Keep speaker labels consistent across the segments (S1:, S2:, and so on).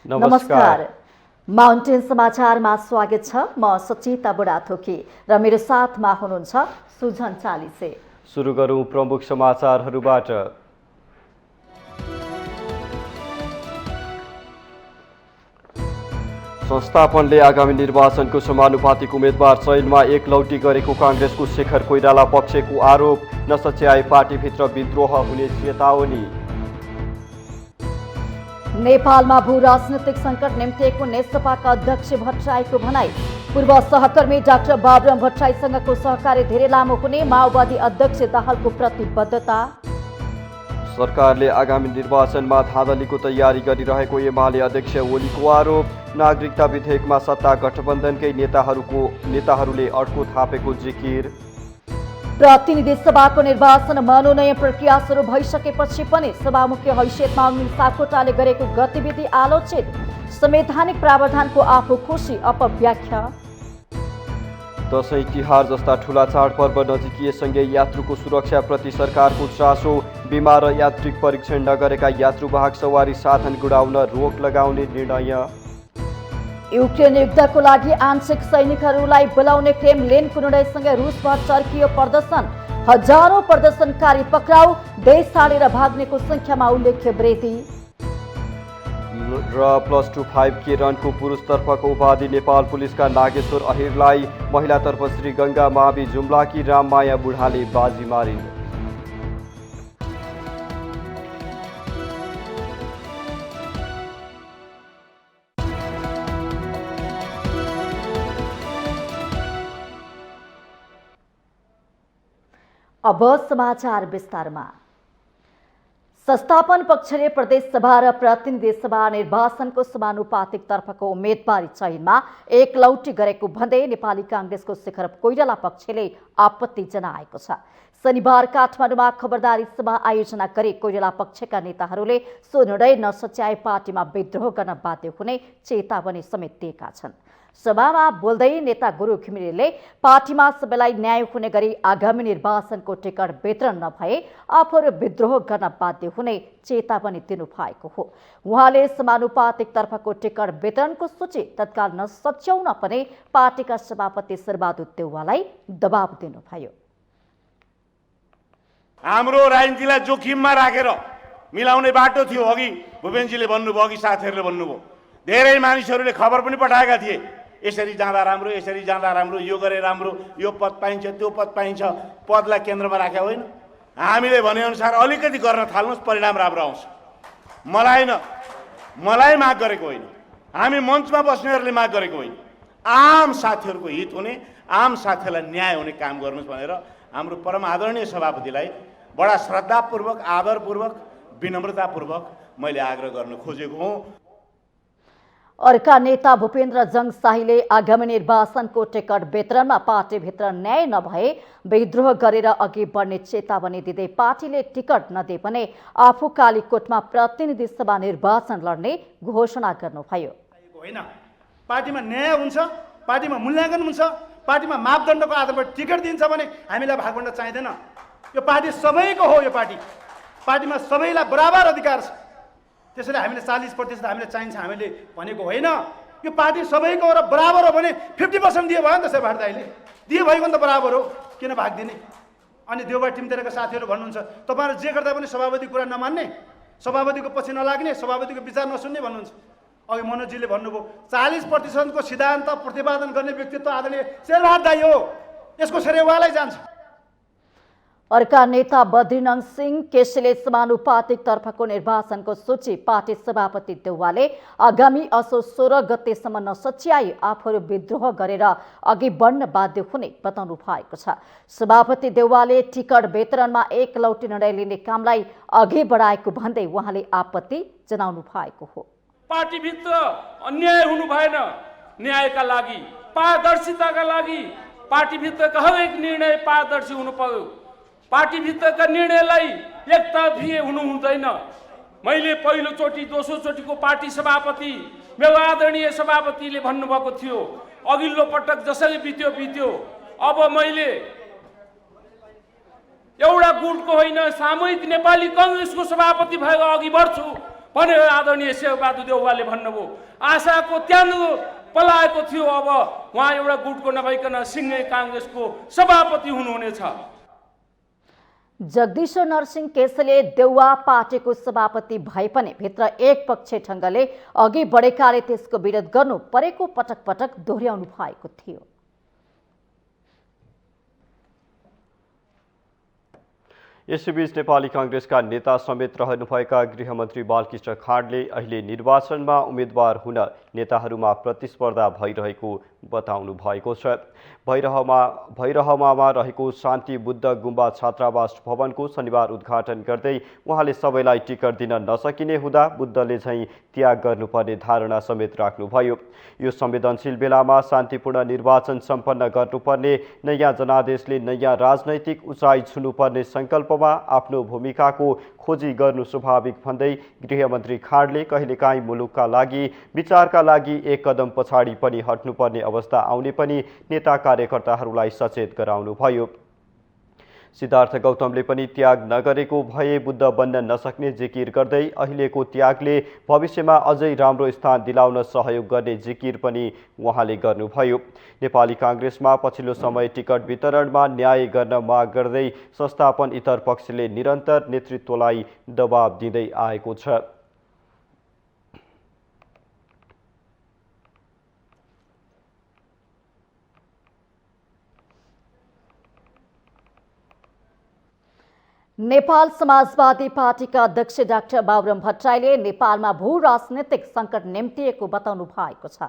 S1: नमस्कार। माउन्टेन समाचारमा स्वागत छ। म सचिता बुढाथोकी र मेरो साथमा हुनुहुन्छ सुजन चालिसे।
S2: सुरु गरौं प्रमुख समाचारहरूबाट। संस्थापनले आगामी निर्वाचनको समानुपातिक उम्मेद्वार चयनमा एकलौटी गरेको कांग्रेसको शेखर कोइराला पक्षको आरोप, नसच्याए पार्टीभित्र विद्रोह हुने चेतावनी।
S1: नेपालमा भू राजनीतिक संकट निम्तिएको नेकपाका अध्यक्ष भट्टराईको भनाई, पूर्व सहकर्मी डाक्टर बाबुराम भट्टराईसँगको सहकार्य धेरै लामो हुने माओवादी अध्यक्ष दाहालको प्रतिबद्धता।
S2: सरकारले आगामी निर्वाचनमा धाँधलीको तयारी गरिरहेको एमाले अध्यक्ष ओलीको आरोप, नागरिकता विधेयकमा सत्ता गठबन्धनकै नेताहरूले अड्को थापेको जिकिर।
S1: प्रतिनिधि सभाको निर्वाचन मनोनयन प्रक्रिया सुरु भइसकेपछि पनि सभामुख्य हैसियतमा अग्नि सापकोटाले गरेको गतिविधि आलोचित, संवैधानिक प्रावधानको आफू खुसी अपव्याख्या।
S2: दशैं तिहार जस्ता ठूला चाडपर्व नजिकिएसँगै यात्रुको सुरक्षाप्रति सरकारको चासो, बिमा र यात्रिक परीक्षण नगरेका यात्रुवाहक सवारी साधन गुडाउन रोक लगाउने निर्णय।
S1: युक्रेन युद्धको लागि आंशिक सैनिकहरूलाई बोलाउने क्रेमलिनको निर्णयसँगै रुसमा चर्कियो प्रदर्शन, हजारौं प्रदर्शनकारी पक्राउ, देश छाडेर भाग्नेको संख्यामा उल्लेख्य वृद्धि।
S2: र +2 5K रनको पुरुषतर्फको उपाधि नेपाल पुलिसका नागेश्वर अहिरलाई, महिलातर्फ श्री गंगा मावि जुम्लाकी राममाया बुढाले बाजी मारिन्।
S1: अब समाचार विस्तारमा। संस्थापन पक्षले प्रदेश सभा र प्रतिनिधि सभा निर्वाचनको समानुपातिक तर्फको उम्मेदवारी चयनमा एकलौटी गरेको भन्दै नेपाली कांग्रेसको शेखर कोइराला पक्षले आपत्ति जनाएको छ। शनिबार काठमाडौँमा खबरदारी सभा आयोजना गरी कोइराला पक्षका नेताहरूले सो निर्णय नसच्याए पार्टीमा विद्रोह गर्न बाध्य हुने चेतावनी समेत दिएका छन्। सभामा बोल्दै नेता गुरु घिमिरेले पार्टीमा सबैलाई न्याय हुने गरी आगामी निर्वाचनको टिकट वितरण नभए आफूहरू विद्रोह गर्न बाध्य हुने चेतावनी दिनुभएको हो। उहाँले समानुपातिक तर्फको टिकट वितरणको सूची तत्काल नसच्याउन पनि पार्टीका सभापति शेरबहादुर देउवालाई दबाब दिनुभयो।
S3: हाम्रो राजनीतिलाई जोखिममा राखेर मिलाउने बाटो थियो। अघि भूपेनजीले भन्नुभयो, अघि साथीहरूले भन्नुभयो, धेरै मानिसहरूले खबर पनि पठाएका थिए, यसरी जाँदा राम्रो, यसरी जाँदा राम्रो, यो गरे राम्रो, यो पद पाइन्छ, त्यो पद पाइन्छ। पदलाई केन्द्रमा राखेको होइन, हामीले भनेअनुसार अलिकति गर्न थाल्नुहोस्, परिणाम राम्रो आउँछ। मलाई माग गरेको होइन, हामी मञ्चमा बस्नेहरूले माग गरेको होइन, आम साथीहरूको हित हुने, आम साथीहरूलाई न्याय हुने काम गर्नुहोस् भनेर हाम्रो परम आदरणीय सभापतिलाई बडा श्रद्धापूर्वक, आदरपूर्वक, विनम्रतापूर्वक मैले आग्रह गर्न खोजेको हुँ।
S1: अर्का नेता भूपेन्द्र जङशाहीले आगामी निर्वाचनको टिकट वितरणमा पार्टीभित्र न्याय नभए विद्रोह गरेर अघि बढ्ने चेतावनी दिँदै पार्टीले टिकट नदिए पनि आफू कालीकोटमा प्रतिनिधि सभा निर्वाचन लड्ने घोषणा गर्नुभयो।
S4: होइन, पार्टीमा न्याय हुन्छ, पार्टीमा मूल्याङ्कन हुन्छ, पार्टीमा मापदण्डको आधारमा टिकट दिन्छ भने हामीलाई भागभण्ड चाहिँदैन। यो पार्टी सबैको हो। यो पार्टीमा सबैलाई बराबर अधिकार छ। त्यसैले हामीले 40% हामीलाई चाहिन्छ हामीले भनेको होइन। यो पार्टी सबैको हो र बराबर हो भने 50% दिए भयो नि त। शेरबहादुर दाइले दिए भएको नि त बराबर हो, किन भाग दिने? अनि देउबा टिमतिरका साथीहरू भन्नुहुन्छ तपाईँहरू जे गर्दा पनि सभापतिको कुरा नमान्ने, सभापतिको पछि नलाग्ने, सभापतिको विचार नसुन्ने भन्नुहुन्छ। अघि मनोजजीले भन्नुभयो 40% सिद्धान्त प्रतिपादन गर्ने व्यक्तित्व आदरणीय शेरबहादुर दाइ हो। यसको श्रेय उहाँलाई जान्छ।
S1: अर्का नेता बद्रीनन्द सिंह केसीले समानुपातिक तर्फको निर्वाचनको सूची पार्टी सभापति देउवाले आगामी असोज 16 गतेसम्म नसच्याई आफूहरू विद्रोह गरेर अघि बढ्न बाध्य हुने बताउनु भएको छ। सभापति देउवाले टिकट वितरणमा एकलौटी निर्णय लिने कामलाई अघि बढाएको भन्दै उहाँले आपत्ति जनाउनु भएको हो।
S5: पार्टीभित्र अन्याय हुनु भएन। न्यायका लागि, पारदर्शिताका लागि पार्टीभित्रका हरेक निर्णय पारदर्शी हुनु पर्यो। पार्टीभित्रका निर्णयलाई एकतर्फी हुनु हुँदैन। मैले पहिलोचोटि दोस्रोचोटिको पार्टी सभापति मेरो आदरणीय सभापतिले भन्नुभएको थियो, अघिल्लो पटक जसरी बित्यो अब मैले एउटा गुटको होइन सामूहिक नेपाली कांग्रेसको सभापति भएर अघि बढ्छु भनेर आदरणीय शेरबहादुर देउवाले भन्नुभयो। आशाको त्यानो पलाएको थियो, अब उहाँ एउटा गुटको नभइकन सिंहै कांग्रेसको सभापति हुनुहुनेछ।
S1: जगदीश्वर नरसिंह केसीले देउवा पार्टीको सभापति भए पनि भित्र एकपक्षीय ढङ्गले अघि बढेकाले त्यसको विरोध गर्नु परेको पटक पटक दोहोर्याउनु भएको थियो।
S2: यसैबीच नेपाली कांग्रेसका नेता समेत रहनुभएका गृहमन्त्री बालकृष्ण खाँडले अहिले निर्वाचनमा उम्मेद्वार हुन नेताहरूमा प्रतिस्पर्धा भइरहेको बताउनु भएको छ। भैरहमामा रहेको शान्ति बुद्ध गुम्बा छात्रावास भवनको शनिबार उद्घाटन गर्दै उहाँले सबैलाई टिकट दिन नसकिने हुँदा बुद्धले झैं त्याग गर्नुपर्ने धारणा समेत राख्नुभयो। यो संवेदनशील बेलामा शान्तिपूर्ण निर्वाचन सम्पन्न गर्नुपर्ने नयाँ जनादेशले नयाँ राजनैतिक उचाइ छुनुपर्ने संकल्पमा आफ्नो भूमिकाको खोजी गर्नु स्वाभाविक भन्दै गृहमन्त्री खाँडले कहिलेकाहीँ मुलुकका लागि विचारका लागि एक कदम पछाडि पनि हट्नुपर्ने अवस्था आउने पनि नेता कार्यकर्ताहरूलाई सचेत गराउनुभयो। सिद्धार्थ गौतमले पनि त्याग नगरेको भए बुद्ध बन्न नसक्ने जिकिर गर्दै अहिलेको त्यागले भविष्यमा अझै राम्रो स्थान दिलाउन सहयोग गर्ने जिकिर पनि उहाँले गर्नुभयो। नेपाली कांग्रेसमा पछिल्लो समय टिकट वितरणमा न्याय गर्न माग गर्दै संस्थापन इतर पक्षले निरन्तर नेतृत्वलाई दबाब दिँदै आएको छ।
S1: नेपाल समाजवादी पार्टीका अध्यक्ष डाक्टर बाबुराम भट्टराईले नेपालमा भू राजनीतिक संकट निम्तिएको बताउनु भएको छ।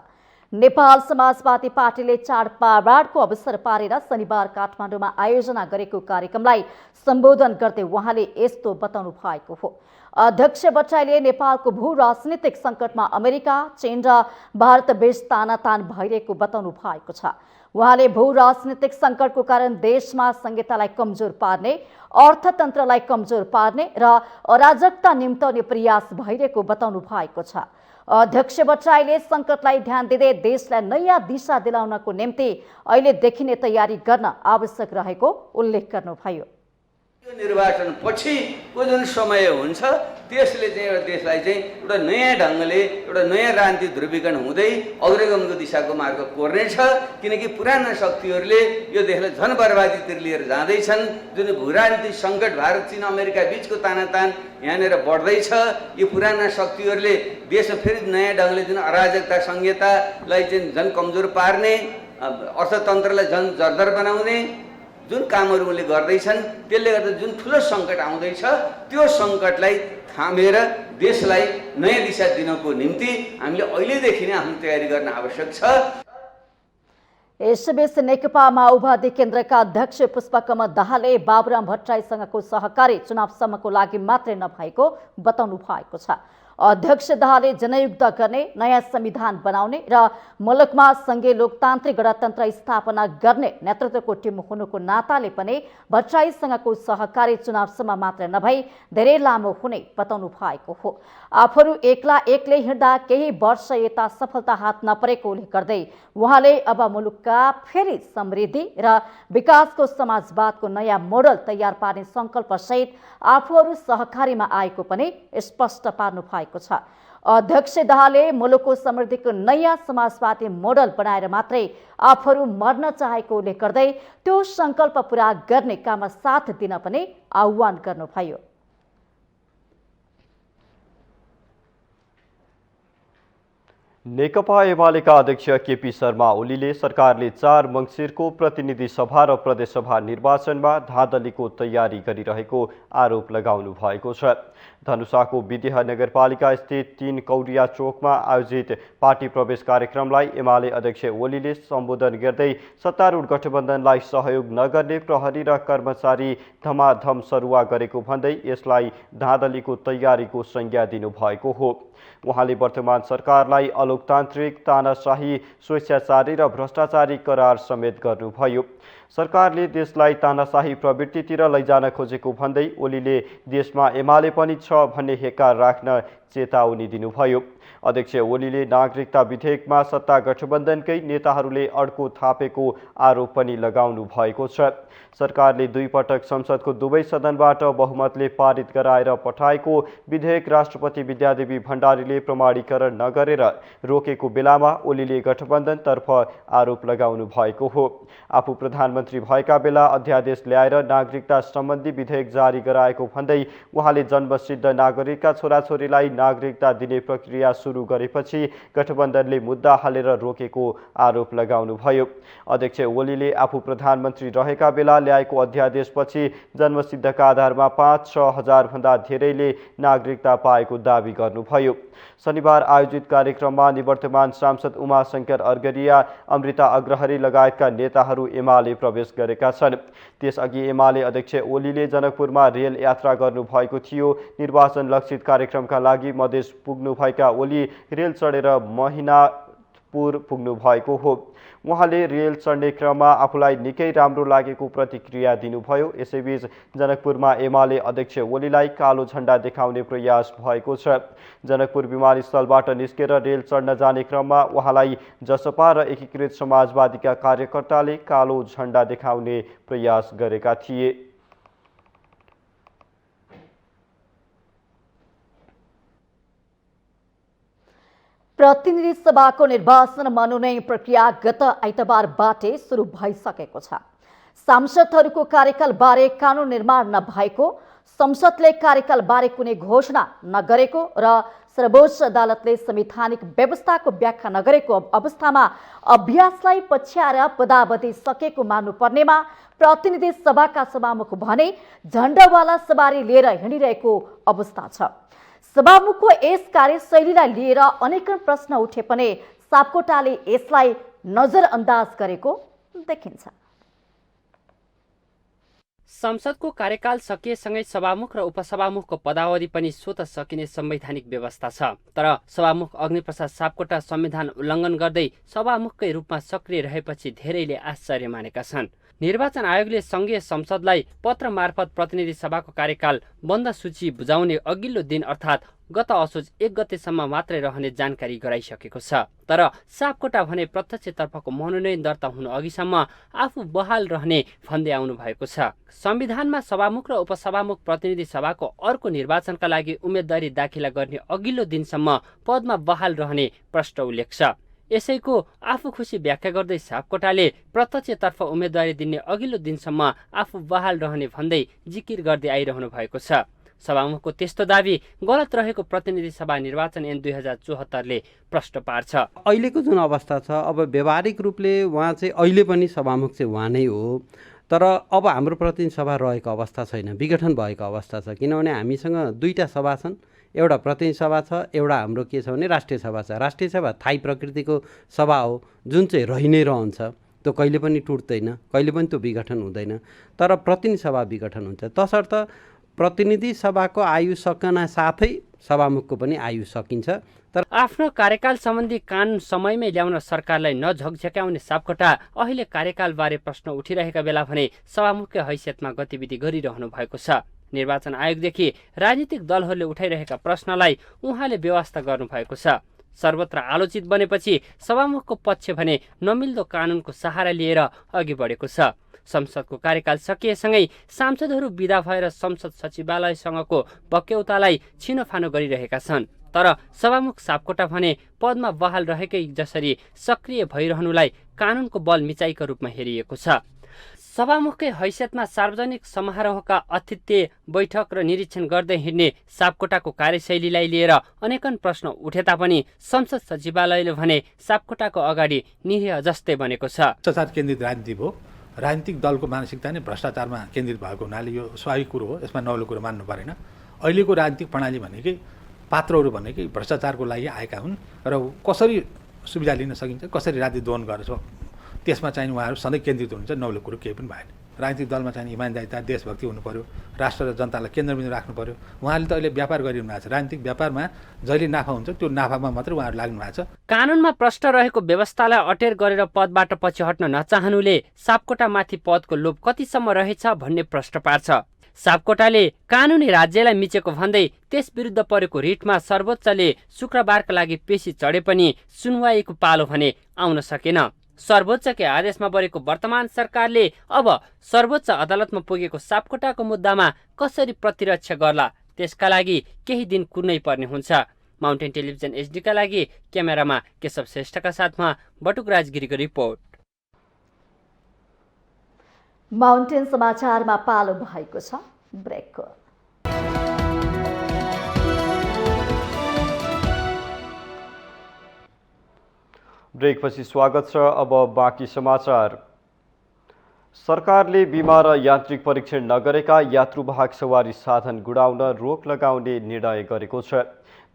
S1: नेपाल समाजवादी पार्टीले चाडबाडको अवसर पारेर शनिबार काठमाडौँमा आयोजना गरेको कार्यक्रमलाई सम्बोधन गर्दै उहाँले यस्तो बताउनु भएको हो। अध्यक्ष भट्टराईले नेपालको भू राजनीतिक संकटमा अमेरिका, चीन र भारत बीच तानातान भइरहेको बताउनु भएको छ। उहाँले भू राजनीतिक संकटको कारण देशमा संहितालाई कमजोर पार्ने, अर्थतन्त्रलाई कमजोर पार्ने र अराजकता निम्ताउने प्रयास भइरहेको बताउनु भएको छ। अध्यक्ष भट्टराईले संकटलाई ध्यान दिँदै देशलाई नयाँ दिशा दिलाउनको निम्ति अहिले देखिने तयारी गर्न आवश्यक रहेको उल्लेख गर्नुभयो।
S6: निर्वाचन पछिको जुन समय हुन्छ त्यसले चाहिँ एउटा देशलाई चाहिँ एउटा नयाँ ढङ्गले एउटा नयाँ राजनीतिक ध्रुवीकरण हुँदै अग्रगमनको दिशाको मार्ग कोर्नेछ। किनकि पुराना शक्तिहरूले यो देशलाई झन बर्बादीतिर लिएर जाँदैछन्। जुन भूराजनीतिक सङ्कट भारत चीन अमेरिका बिचको तानातान यहाँनिर बढ्दैछ। यो पुराना शक्तिहरूले देशमा फेरि नयाँ ढङ्गले जुन अराजकता संहितालाई चाहिँ झन कमजोर पार्ने, अर्थतन्त्रलाई झन जर्जर बनाउने जुन कामहरू उनले गर्दैछन् त्यसले गर्दा जुन ठुलो सङ्कट आउँदैछ त्यो सङ्कटलाई थामेर देशलाई नयाँ दिशा दिनको निम्ति हामीले अहिलेदेखि नै आफ्नो तयारी गर्न आवश्यक छ।
S1: यसबीच नेकपा माओवादी केन्द्रका अध्यक्ष पुष्पकमल दाहालले बाबुराम भट्टराईसँगको सहकारी चुनावसम्मको लागि मात्रै नभएको बताउनु भएको छ। अध्यक्ष दाहालले जनयुद्ध गर्ने, नयाँ संविधान बनाउने र मुलुकमा संघीय लोकतान्त्रिक गणतन्त्र स्थापना गर्ने नेतृत्वको टिम हुनुको नाताले पनि भट्टराईसँगको सहकारी चुनावसम्म मात्र नभई धेरै लामो हुने बताउनु भएको हो। आफूहरू एक्लै हिँड्दा केही वर्ष यता सफलता हात नपरेको उल्लेख गर्दै उहाँले अब मुलुकका फेरि समृद्धि र विकासको समाजवादको नयाँ मोडल तयार पार्ने सङ्कल्पसहित आफूहरू सहकारीमा आएको पनि स्पष्ट पार्नु भएको छ। अध्यक्ष दाहालले मुलुकको समृद्धिको नयाँ समाजवादी मोडल बनाएर मात्रै आफूहरू मर्न चाहेको उल्लेख गर्दै त्यो सङ्कल्प पूरा गर्ने काममा साथ दिन पनि आह्वान गर्नुभयो।
S2: नेकपा एमालेका अध्यक्ष केपी शर्मा ओलीले सरकारले 4 मङ्सिरको प्रतिनिधि सभा र प्रदेशसभा निर्वाचनमा धाँधलीको तयारी गरिरहेको आरोप लगाउनु भएको छ। धनुषाको विदेह नगरपालिका स्थित 3 कौडिया चोकमा आयोजित पार्टी प्रवेश कार्यक्रमलाई एमाले अध्यक्ष ओलीले सम्बोधन गर्दै सत्तारूढ गठबन्धनलाई सहयोग नगर्ने प्रहरी र कर्मचारी धमाधम सरुवा गरेको भन्दै यसलाई धाँधलीको तयारीको संज्ञा दिनुभएको हो। उहाँले वर्तमान सरकारलाई अलोकतान्त्रिक, तानाशाही, स्वेच्छाचारी र भ्रष्टाचारी करार समेत गर्नुभयो। सरकारले देशलाई तानाशाही प्रवृत्तितिर लैजान खोजेको भन्दै ओलीले देशमा एमाले पनि छ भन्ने हेक्का राख्न चेतावनी दिनुभयो। अध्यक्ष ओलीले नागरिकता विधेयकमा सत्ता गठबन्धनकै नेताहरूले अड्को थापेको आरोप पनि लगाउनु भएको छ। सरकारले 2 पटक संसदको दुवै सदनबाट बहुमतले पारित गराएर पठाएको विधेयक राष्ट्रपति विद्यादेवी भण्डारीले प्रमाणीकरण नगरेर रोकेको बेलामा ओलीले गठबन्धनतर्फ आरोप लगाउनु भएको हो। आफू प्रधानमन्त्री भएका बेला अध्यादेश ल्याएर नागरिकता सम्बन्धी विधेयक जारी गराएको भन्दै उहाँले जन्मसिद्ध नागरिकका छोराछोरीलाई नागरिकता दिने प्रक्रिया सुरु गरेपछि गठबन्धनले मुद्दा हालेर रोकेको आरोप लगाउनुभयो। अध्यक्ष ओलीले आफू प्रधानमन्त्री रहेका बेला ल्याएको अध्यादेशपछि जन्मसिद्धका आधारमा 5-6 हजार भन्दा धेरैले नागरिकता पाएको दावी गर्नुभयो। शनिबार आयोजित कार्यक्रममा निवर्तमान सांसद उमाशंकर अर्गरिया, अमृता अग्रहरी लगायतका नेताहरू एमाले प्रवेश गरेका छन्। त्यसअघि एमाले अध्यक्ष ओलीले जनकपुरमा रेल यात्रा गर्नुभएको थियो। निर्वाचन लक्षित कार्यक्रमका लागि मधेस पुग्नुभएका ओली रेल चढेर महिनापुर पुग्नु भएको हो। उहाँले रेल चढ्ने क्रममा आफूलाई निकै राम्रो लागेको प्रतिक्रिया दिनुभयो। यसैबीच जनकपुरमा एमाले अध्यक्ष ओलीलाई कालो झण्डा देखाउने प्रयास भएको छ। जनकपुर विमानस्थलबाट निस्केर रेल चढ्न जाने क्रममा उहाँलाई जसपा र एकीकृत समाजवादीका कार्यकर्ताले कालो झण्डा देखाउने प्रयास गरेका थिए।
S1: प्रतिनिधि सभाको निर्वाचन मनोनयन प्रक्रिया गत आइतबारबाटै सुरु भइसकेको छ। सांसदहरूको कार्यकालबारे कानुन निर्माण नभएको, संसदले कार्यकालबारे कुनै घोषणा नगरेको र सर्वोच्च अदालतले संवैधानिक व्यवस्थाको व्याख्या नगरेको अवस्थामा अभ्यासलाई पछ्याएर पदावधि सकेको मान्नुपर्नेमा प्रतिनिधि सभाका सभामुख भने झण्डावाला सवारी लिएर हिँडिरहेको अवस्था छ। सभामुखको यस कार्यशैलीलाई लिएर अनेक प्रश्न उठे पनि सापकोटाले यसलाई नजरअन्दाज गरेको देखिन्छ।
S7: संसदको कार्यकाल सकिएसँगै सभामुख र उपसभामुखको पदावधि पनि स्वतः सकिने संवैधानिक व्यवस्था छ। तर सभामुख अग्निप्रसाद सापकोटा संविधान उल्लङ्घन गर्दै सभामुखकै रूपमा सक्रिय रहेपछि धेरैले आश्चर्य मानेका छन्। निर्वाचन आयोगले संघीय संसदलाई पत्र मार्फत प्रतिनिधि सभाको कार्यकाल बन्द सूची बुझाउने अघिल्लो दिन अर्थात् गत असोज 1 गतेसम्म मात्रै रहने जानकारी गराइसकेको छ। तर सापकोटा भने प्रत्यक्षतर्फको मनोनयन दर्ता हुनु अघिसम्म आफू बहाल रहने भन्दै आउनु भएको छ। संविधानमा सभामुख र उपसभामुख प्रतिनिधि सभाको अर्को निर्वाचनका लागि उम्मेदवारी दाखिला गर्ने अघिल्लो दिनसम्म पदमा बहाल रहने प्रष्ट उल्लेख छ। यसैको आफू खुसी व्याख्या गर्दै सापकोटाले प्रत्यक्षतर्फ उम्मेदवारी दिने अघिल्लो दिनसम्म आफू बहाल रहने भन्दै जिकिर गर्दै आइरहनु भएको छ। सभामुखको त्यस्तो दावी गलत रहेको प्रतिनिधि सभा निर्वाचन ऐन 2074ले प्रष्ट पार्छ।
S8: अहिलेको जुन अवस्था छ, अब व्यावहारिक रूपले उहाँ चाहिँ अहिले पनि सभामुख चाहिँ उहाँ नै हो। तर अब हाम्रो प्रतिनिधि सभा रहेको अवस्था छैन, विघटन भएको अवस्था छ। किनभने हामीसँग 2टा सभा छन्, एउटा प्रतिनिधि सभा छ, एउटा हाम्रो के छ भने राष्ट्रिय सभा छ। राष्ट्रिय सभा थायी प्रकृतिको सभा हो, जुन चाहिँ रहि नै रहन्छ, त्यो कहिले पनि टुट्दैन, कहिले पनि त्यो विघटन हुँदैन। तर प्रतिनिधि सभा विघटन हुन्छ, तसर्थ प्रतिनिधि सभाको आयु सक्न साथै सभामुखको पनि आयु सकिन्छ। तर
S7: आफ्नो कार्यकाल सम्बन्धी कानुन समयमै ल्याउन सरकारलाई नझकझक्याउने सापकोटा अहिले कार्यकालबारे प्रश्न उठिरहेका बेला भने सभामुखकै हैसियतमा गतिविधि गरिरहनु भएको छ। निर्वाचन आयोगदेखि राजनीतिक दलहरूले उठाइरहेका प्रश्नलाई उहाँले व्यवस्था गर्नुभएको छ। सर्वत्र आलोचित बनेपछि सभामुखको पक्ष भने नमिल्दो कानुनको सहारा लिएर अघि बढेको छ। संसदको कार्यकाल सकिएसँगै सांसदहरू विदा भएर संसद सचिवालयसँगको बक्यौतालाई छिनोफानो गरिरहेका छन्। तर सभामुख सापकोटा भने पदमा बहाल रहेकै जसरी सक्रिय भइरहनुलाई कानुनको बल मिचाइको रूपमा हेरिएको छ। सभामुखकै हैसियतमा सार्वजनिक समारोहका अतिथ्य बैठक र निरीक्षण गर्दै हिँड्ने सापकोटाको कार्यशैलीलाई लिएर अनेकन प्रश्न उठे तापनि संसद सचिवालयले भने सापकोटाको अगाडि निरीह जस्तै बनेको छ।
S9: भ्रष्टाचार केन्द्रित राजनीति हो, राजनीतिक दलको मानसिकता नै भ्रष्टाचारमा केन्द्रित भएको हुनाले यो स्वाभाविक कुरो हो, यसमा नौलो कुरो मान्नु परेन। अहिलेको राजनीतिक प्रणाली भनेकै पात्रहरू भनेकै भ्रष्टाचारको लागि आएका हुन् र कसरी सुविधा लिन सकिन्छ, कसरी राजनीति दोहन गर्छ, त्यसमा चाहिँ उहाँहरू सधैँ केन्द्रित हुनुहुन्छ। नौलो कुरो केही पनि भएन। राजनीतिक दलमा चाहिँ इमान्दारिता देशभक्ति हुनु पर्यो, राष्ट्र र जनतालाई केन्द्रबिन्दु राख्नु पर्यो। उहाँले त अहिले व्यापार गरिरहनु भएको छ। राजनीतिक व्यापारमा जहिले नाफा हुन्छ त्यो नाफामा मात्रै उहाँहरू लाग्नु भएको छ।
S7: कानुनमा प्रष्ट रहेको व्यवस्थालाई अटेर गरेर पदबाट पछि हट्न नचाहनुले सापकोटामाथि पदको लोभ कतिसम्म रहेछ भन्ने प्रश्न पार्छ। सापकोटाले कानुनी राज्यलाई मिचेको भन्दै त्यस विरुद्ध परेको रिटमा सर्वोच्चले शुक्रबारका लागि पेशी चढे पनि सुनवाईको पालो भने आउन सकेन। सर्वोच्चकै आदेशमा बढेको वर्तमान सरकारले अब सर्वोच्च अदालतमा पुगेको सापकोटाको मुद्दामा कसरी प्रतिरक्षा गर्ला त्यसका लागि केही दिन कुर्नै पर्ने हुन्छ। माउन्टेन टेलिभिजन एचडीका लागि क्यामेरामा केशव श्रेष्ठका साथमा बटुक राजगिरीको रिपोर्ट।
S1: माउन्टेन समाचारमा पालो भएको छ ब्रेकको।
S2: ब्रेकपछि स्वागत छ। अब बाँकी समाचार। सरकारले बिमा र यान्त्रिक परीक्षण नगरेका यात्रुवाहक सवारी साधन गुडाउन रोक लगाउने निर्णय गरेको छ।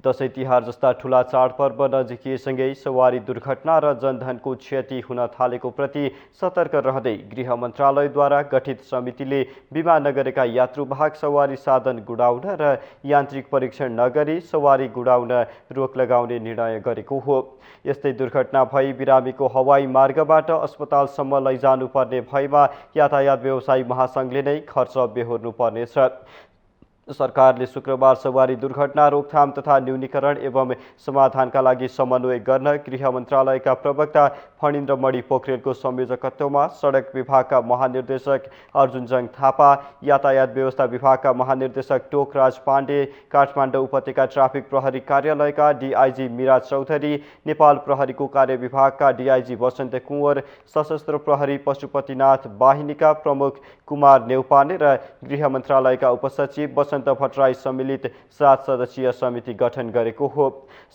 S2: दशैं तिहार जस्ता ठूला चाडपर्व नजिकिएसँगै सवारी दुर्घटना र जनधनको क्षति हुन थालेको प्रति सतर्क रहँदै गृह मन्त्रालयद्वारा गठित समितिले बिमा नगरेका यात्रुवाहक सवारी साधन गुडाउन र यान्त्रिक परीक्षण नगरी सवारी गुडाउन रोक लगाउने निर्णय गरेको हो। यस्तै दुर्घटना भई बिरामीको हवाई मार्गबाट अस्पतालसम्म लैजानुपर्ने भएमा यातायात व्यवसायी महासङ्घले नै खर्च बेहोर्नु पर्नेछ। सरकारले शुक्रबार सवारी दुर्घटना रोकथाम तथा न्यूनीकरण एवं समाधानका लागि समन्वय गर्न गृह मन्त्रालयका प्रवक्ता फणिन्द्र मणि पोखरेलको संयोजकत्वमा सडक विभागका महानिर्देशक अर्जुनजङ थापा, यातायात व्यवस्था विभागका महानिर्देशक टोकराज पाण्डे, काठमाडौँ उपत्यका ट्राफिक प्रहरी कार्यालयका डीआईजी मीरा चौधरी, नेपाल प्रहरीको कार्य विभागका डीआईजी वसन्त कुँवर, सशस्त्र प्रहरी पशुपतिनाथ बाहिनीका प्रमुख कुमार नेउपाने र गृह मन्त्रालयका उपसचिव वसन्त भट्टराई सम्मिलित 7 सदस्यीय समिति गठन गरेको हो।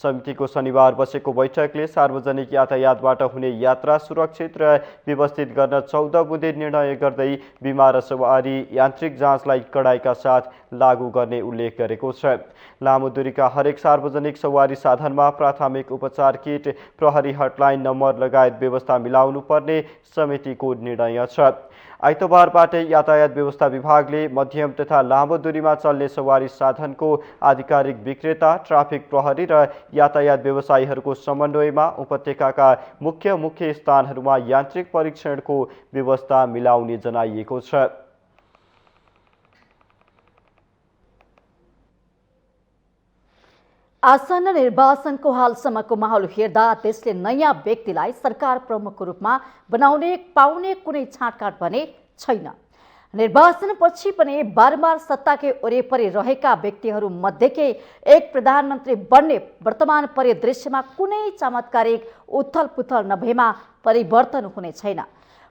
S2: समितिको शनिबार बसेको बैठकले सार्वजनिक यातायातबाट हुने यात्रा सुरक्षित र व्यवस्थित गर्न 14 बुँदे निर्णय गर्दै बिमा र सवारी यान्त्रिक जाँचलाई कडाइका साथ लागू गर्ने उल्लेख गरेको छ। लामो दूरीका हरेक सार्वजनिक सवारी साधनमा प्राथमिक उपचार किट, प्रहरी हटलाइन नम्बर लगायत व्यवस्था मिलाउनु पर्ने समितिको निर्णय छ। आइतबारबाटै यातायात व्यवस्था विभागले मध्यम तथा लामो दूरीमा चल्ने सवारी साधनको आधिकारिक विक्रेता, ट्राफिक प्रहरी र यातायात व्यवसायीहरूको समन्वयमा उपत्यकाका मुख्य स्थानहरूमा यान्त्रिक परीक्षणको व्यवस्था मिलाउने जनाइएको छ।
S1: आसन्न निर्वाचनको हालसम्मको माहौल हेर्दा त्यसले नयाँ व्यक्तिलाई सरकार प्रमुखको रूपमा बनाउने पाउने कुनै छाँटकाँट भने छैन। निर्वाचनपछि पनि बारम्बार सत्ताकै वरिपरि रहेका व्यक्तिहरू मध्येकै एक प्रधानमन्त्री बन्ने वर्तमान परिदृश्यमा कुनै चमत्कारिक उथलपुथल नभएमा परिवर्तन हुने छैन।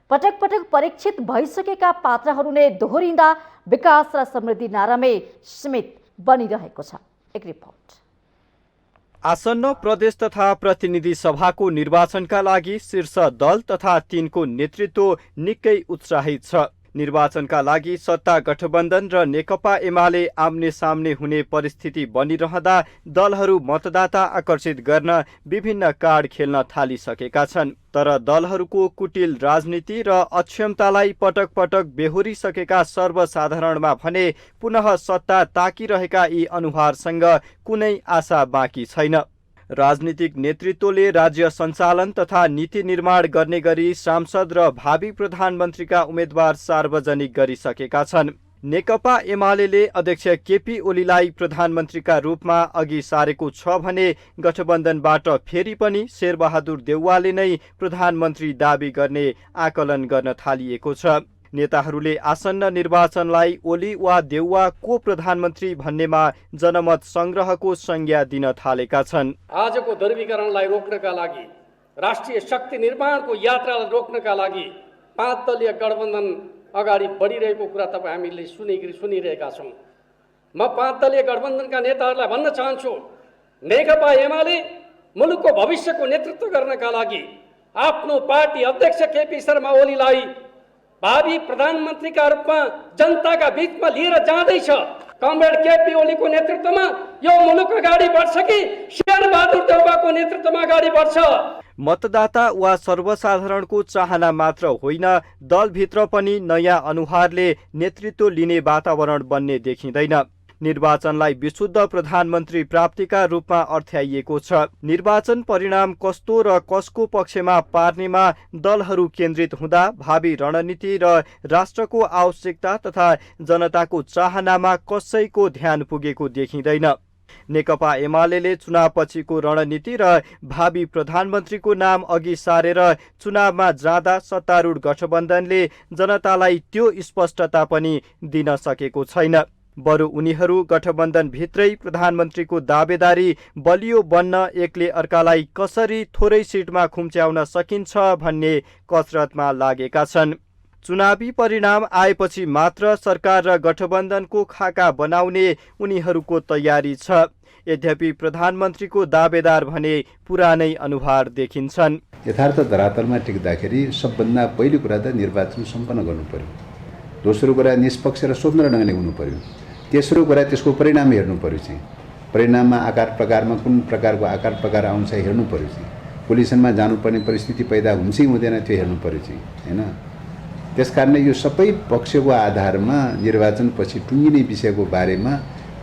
S1: पटक पटक परीक्षित भइसकेका पात्रहरू नै दोहोरिँदा विकास र समृद्धि नारामै सीमित बनिरहेको छ। एक रिपोर्ट।
S2: आसन्न प्रदेश तथा प्रतिनिधि सभाको निर्वाचनका लागि शीर्ष दल तथा तिनको नेतृत्व निकै उत्साहित छ। निर्वाचनका लागि सत्ता गठबन्धन र नेकपा एमाले आम्ने सामने हुने परिस्थिति बनिरहँदा दलहरू मतदाता आकर्षित गर्न विभिन्न कार्ड खेल्न थालिसकेका छन्। तर दलहरूको कुटिल राजनीति र अक्षमतालाई पटक पटक बेहोरिसकेका सर्वसाधारणमा भने पुनः सत्ता ताकिरहेका यी अनुहारसँग कुनै आशा बाँकी छैन। राजनीतिक नेतृत्वले राज्य सञ्चालन तथा नीति निर्माण गर्ने गरी सांसद र भावी प्रधानमन्त्रीका उम्मेद्वार सार्वजनिक गरिसकेका छन्। नेकपा एमाले अध्यक्ष केपी ओलीलाई प्रधानमन्त्रीका रूपमा अघि सारेको छ भने गठबन्धनबाट फेरि पनि शेरबहादुर देउवाले नै प्रधानमन्त्री दाबी गर्ने आकलन गर्न थालिएको छ। नेताहरूले आसन्न निर्वाचनलाई ओली वा देउवा को प्रधानमन्त्री भन्नेमा जनमत संग्रहको संज्ञा दिन थालेका छन्।
S10: आजको ध्रुवीकरणलाई रोक्नका लागि, राष्ट्रिय शक्ति निर्माणको यात्रालाई रोक्नका लागि 5 दलीय गठबन्धन अगाडि बढिरहेको कुरा तपाईँ हामीले सुनिरहेका छौँ। म 5 दलीय गठबन्धनका नेताहरूलाई भन्न चाहन्छु, नेकपा एमाले मुलुकको भविष्यको नेतृत्व गर्नका लागि आफ्नो पार्टी अध्यक्ष केपी शर्मा ओलीलाई भावी प्रधानमन्त्रीका रूपमा जनताका बीचमा लिएर जाँदैछ। कमरेड केपी ओलीको नेतृत्वमा यो मुलुक अगाडि बढ्छ कि शेरबहादुर देउवाको नेतृत्वमा अगाडि बढ्छ?
S2: मतदाता वा सर्वसाधारणको चाहना मात्र होइन, दलभित्र पनि नयाँ अनुहारले नेतृत्व लिने वातावरण बन्ने देखिँदैन। निर्वाचनलाई विशुद्ध प्रधानमन्त्री प्राप्तिका रूपमा अर्थ्याइएको छ। निर्वाचन परिणाम कस्तो र कसको पक्षमा पार्नेमा दलहरू केन्द्रित हुँदा भावी रणनीति र राष्ट्रको आवश्यकता तथा जनताको चाहनामा कसैको ध्यान पुगेको देखिँदैन। नेकपा एमाले चुनावपछिको रणनीति र भावी प्रधानमन्त्रीको नाम अघि सारेर चुनावमा जाँदा सत्तारूढ गठबन्धनले जनतालाई त्यो स्पष्टता पनि दिन सकेको छैन। बरु उनीहरू गठबन्धनभित्रै प्रधानमन्त्रीको दावेदारी बलियो बन्न एकले अर्कालाई कसरी थोरै सिटमा खुम्च्याउन सकिन्छ भन्ने कसरतमा लागेका छन्। चुनावी परिणाम आएपछि मात्र सरकार र गठबन्धनको खाका बनाउने उनीहरूको तयारी छ। यद्यपि प्रधानमन्त्रीको दावेदार भने पुरानै अनुहार देखिन्छन्।
S11: यथार्थ धरातलमा टिक्दाखेरि सबभन्दा पहिलो कुरा त निर्वाचन सम्पन्न गर्नु पर्यो। दोस्रो कुरा निष्पक्ष र स्वतन्त्र ढङ्गले हुनु पर्यो। तेस्रो कुरा त्यसको परिणाम हेर्नु पर्यो चाहिँ। परिणाममा आकार प्रकारमा कुन प्रकारको आकार प्रकार आउँछ हेर्नु पर्यो चाहिँ। पोलिसनमा जानुपर्ने परिस्थिति पैदा हुन्छ कि हुँदैन त्यो हेर्नु पर्यो चाहिँ, हैन। त्यसकारणले यो सबै पक्षको आधारमा निर्वाचनपछि टुङ्गिने विषयको बारेमा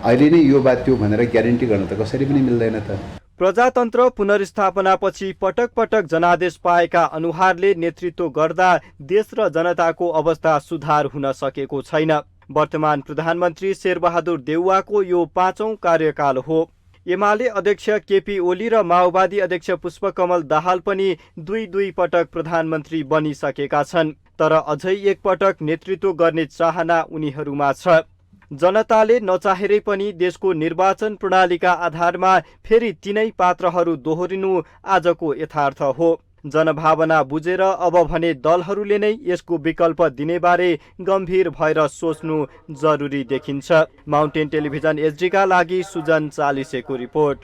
S11: अहिले नै यो बात त्यो भनेर ग्यारेन्टी गर्न त कसरी पनि मिल्दैन त।
S2: प्रजातन्त्र पुनर्स्थापनापछि पटक पटक जनादेश पाएका अनुहारले नेतृत्व गर्दा देश र जनताको अवस्था सुधार हुन सकेको छैन। वर्तमान प्रधानमन्त्री शेरबहादुर देउवाको यो 5औं कार्यकाल हो। एमाले अध्यक्ष केपी ओली र माओवादी अध्यक्ष पुष्पकमल दाहाल पनि दुई पटक प्रधानमन्त्री बनिसकेका छन्। तर अझै एकपटक नेतृत्व गर्ने चाहना उनीहरूमा छ। जनताले नचाहेरै पनि देशको निर्वाचन प्रणालीका आधारमा फेरि तिनै पात्रहरू दोहोरिनु आजको यथार्थ हो। जनभावना बुझेर अब भने दलहरूले नै यसको विकल्प दिने बारे गम्भीर भएर सोच्नु जरुरी देखिन्छ। माउन्टेन टेलिभिजन एसडीका लागि सुजन चालिसेको रिपोर्ट।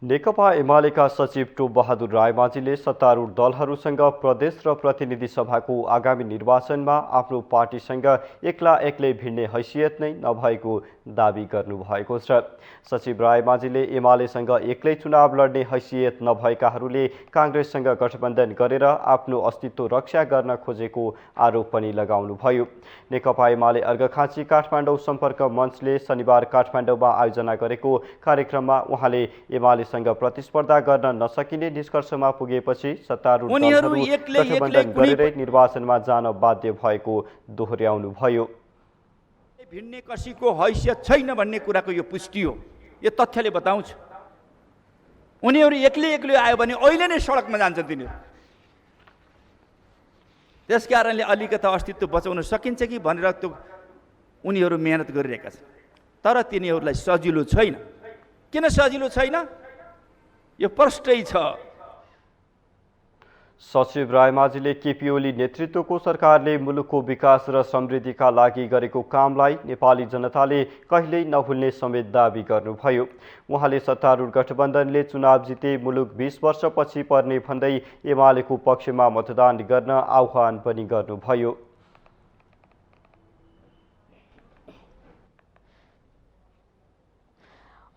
S2: नेकपा एमालेका सचिव टोप बहादुर रायमाझीले सत्तारूढ दलहरूसँग प्रदेश र प्रतिनिधि सभाको आगामी निर्वाचनमा आफ्नो पार्टीसँग एक्लै भिड्ने हैसियत नै नभएको दावी गर्नुभएको छ। सचिव रायमाझीले एमालेसँग एक्लै चुनाव लड्ने हैसियत नभएकाहरूले काङ्ग्रेससँग गठबन्धन गरेर आफ्नो अस्तित्व रक्षा गर्न खोजेको आरोप पनि लगाउनुभयो। नेकपा एमाले अर्घखाँची काठमाडौँ सम्पर्क मञ्चले शनिबार काठमाडौँमा आयोजना गरेको कार्यक्रममा उहाँले एमालेसँग प्रतिस्पर्धा गर्न नसकिने निष्कर्षमा पुगेपछि सत्तारूढ दलहरू गठबन्धन गरेरै निर्वाचनमा जान बाध्य भएको दोहोर्याउनुभयो।
S12: भिड्ने कसैको हैसियत छैन भन्ने कुराको यो पुष्टि हो। यो तथ्यले बताउँछ उनीहरू एक्लै आयो भने अहिले नै सडकमा जान्छन् तिनीहरू। त्यसकारणले अलिकता अस्तित्व बचाउन सकिन्छ कि भनेर त्यो उनीहरू मेहनत गरिरहेका छन्। तर तिनीहरूलाई सजिलो छैन। किन सजिलो छैन? यो प्रष्टै छ।
S2: सचिव रायमाझीले केपी ओली नेतृत्वको सरकारले मुलुकको विकास र समृद्धिका लागि गरेको कामलाई नेपाली जनताले कहिल्यै नभुल्ने समेत दावी गर्नुभयो। उहाँले सत्तारूढ गठबन्धनले चुनाव जिते मुलुक 20 वर्षपछि पर्ने भन्दै एमालेको पक्षमा मतदान गर्न आह्वान पनि गर्नुभयो।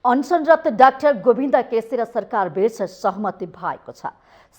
S1: अनसनरत डाक्टर गोविन्द केसी र सरकार बीच सहमति भएको छ।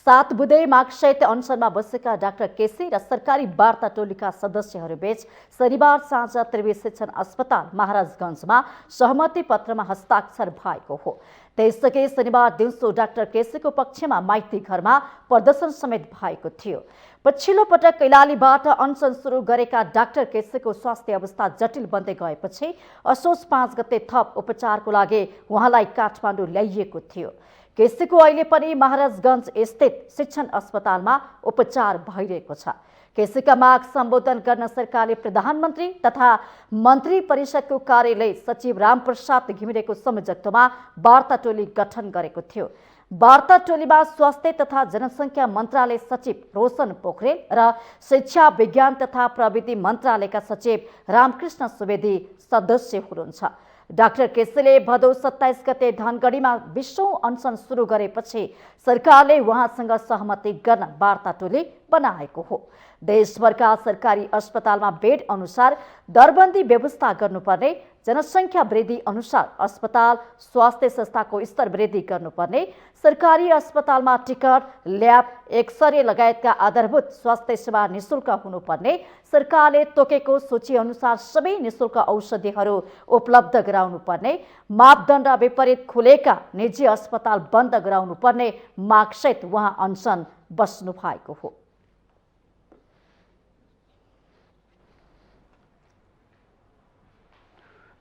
S1: 7 बुधे मार्क्ससहित अनसनमा बसेका डाक्टर केसी र सरकारी वार्ता टोलीका सदस्यहरूबीच शनिबार साँझ त्रिवी शिक्षण अस्पताल महाराजगञ्जमा सहमति पत्रमा हस्ताक्षर भएको हो। त्यसैगरी शनिबार दिउँसो डाक्टर केसीको पक्षमा माइती घरमा प्रदर्शन समेत भएको थियो। पछिल्लो पटक कैलालीबाट अनसन सुरु गरेका डाक्टर केसीको स्वास्थ्य अवस्था जटिल बन्दै गएपछि असोज 5 गते थप उपचारको लागि उहाँलाई काठमाडौँ ल्याइएको थियो। केसीको अहिले पनि महाराजगञ्ज स्थित शिक्षण अस्पतालमा उपचार भइरहेको छ। केसीका माग सम्बोधन गर्न सरकारले प्रधानमन्त्री तथा मन्त्री परिषदको कार्यालय सचिव रामप्रसाद घिमिरेको संयोजकत्वमा वार्ता टोली गठन गरेको थियो। वार्ता टोलीमा स्वास्थ्य तथा जनसङ्ख्या मन्त्रालय सचिव रोशन पोखरेल र शिक्षा विज्ञान तथा प्रविधि मन्त्रालयका सचिव रामकृष्ण सुवेदी सदस्य हुनुहुन्छ। डाक्टर केसीले भदौ 27 गते धनगढीमा 20औं अनसन सुरु गरेपछि सरकारले उहाँसँग सहमति गर्न वार्ता टोली बनाएको हो। देशभरका सरकारी अस्पतालमा बेड अनुसार दरबन्दी व्यवस्था गर्नुपर्ने, जनसङ्ख्या वृद्धि अनुसार अस्पताल स्वास्थ्य संस्थाको स्तर वृद्धि गर्नुपर्ने, सरकारी अस्पतालमा टिकट, ल्याब, एक्सरे लगायतका आधारभूत स्वास्थ्य सेवा निशुल्क हुनुपर्ने, सरकारले तोकेको सूची अनुसार सबै निशुल्क औषधिहरू उपलब्ध गराउनुपर्ने, मापदण्ड विपरीत खुलेका निजी अस्पताल बन्द गराउनुपर्ने मागसहित उहाँ अनसन बस्नु भएको हो।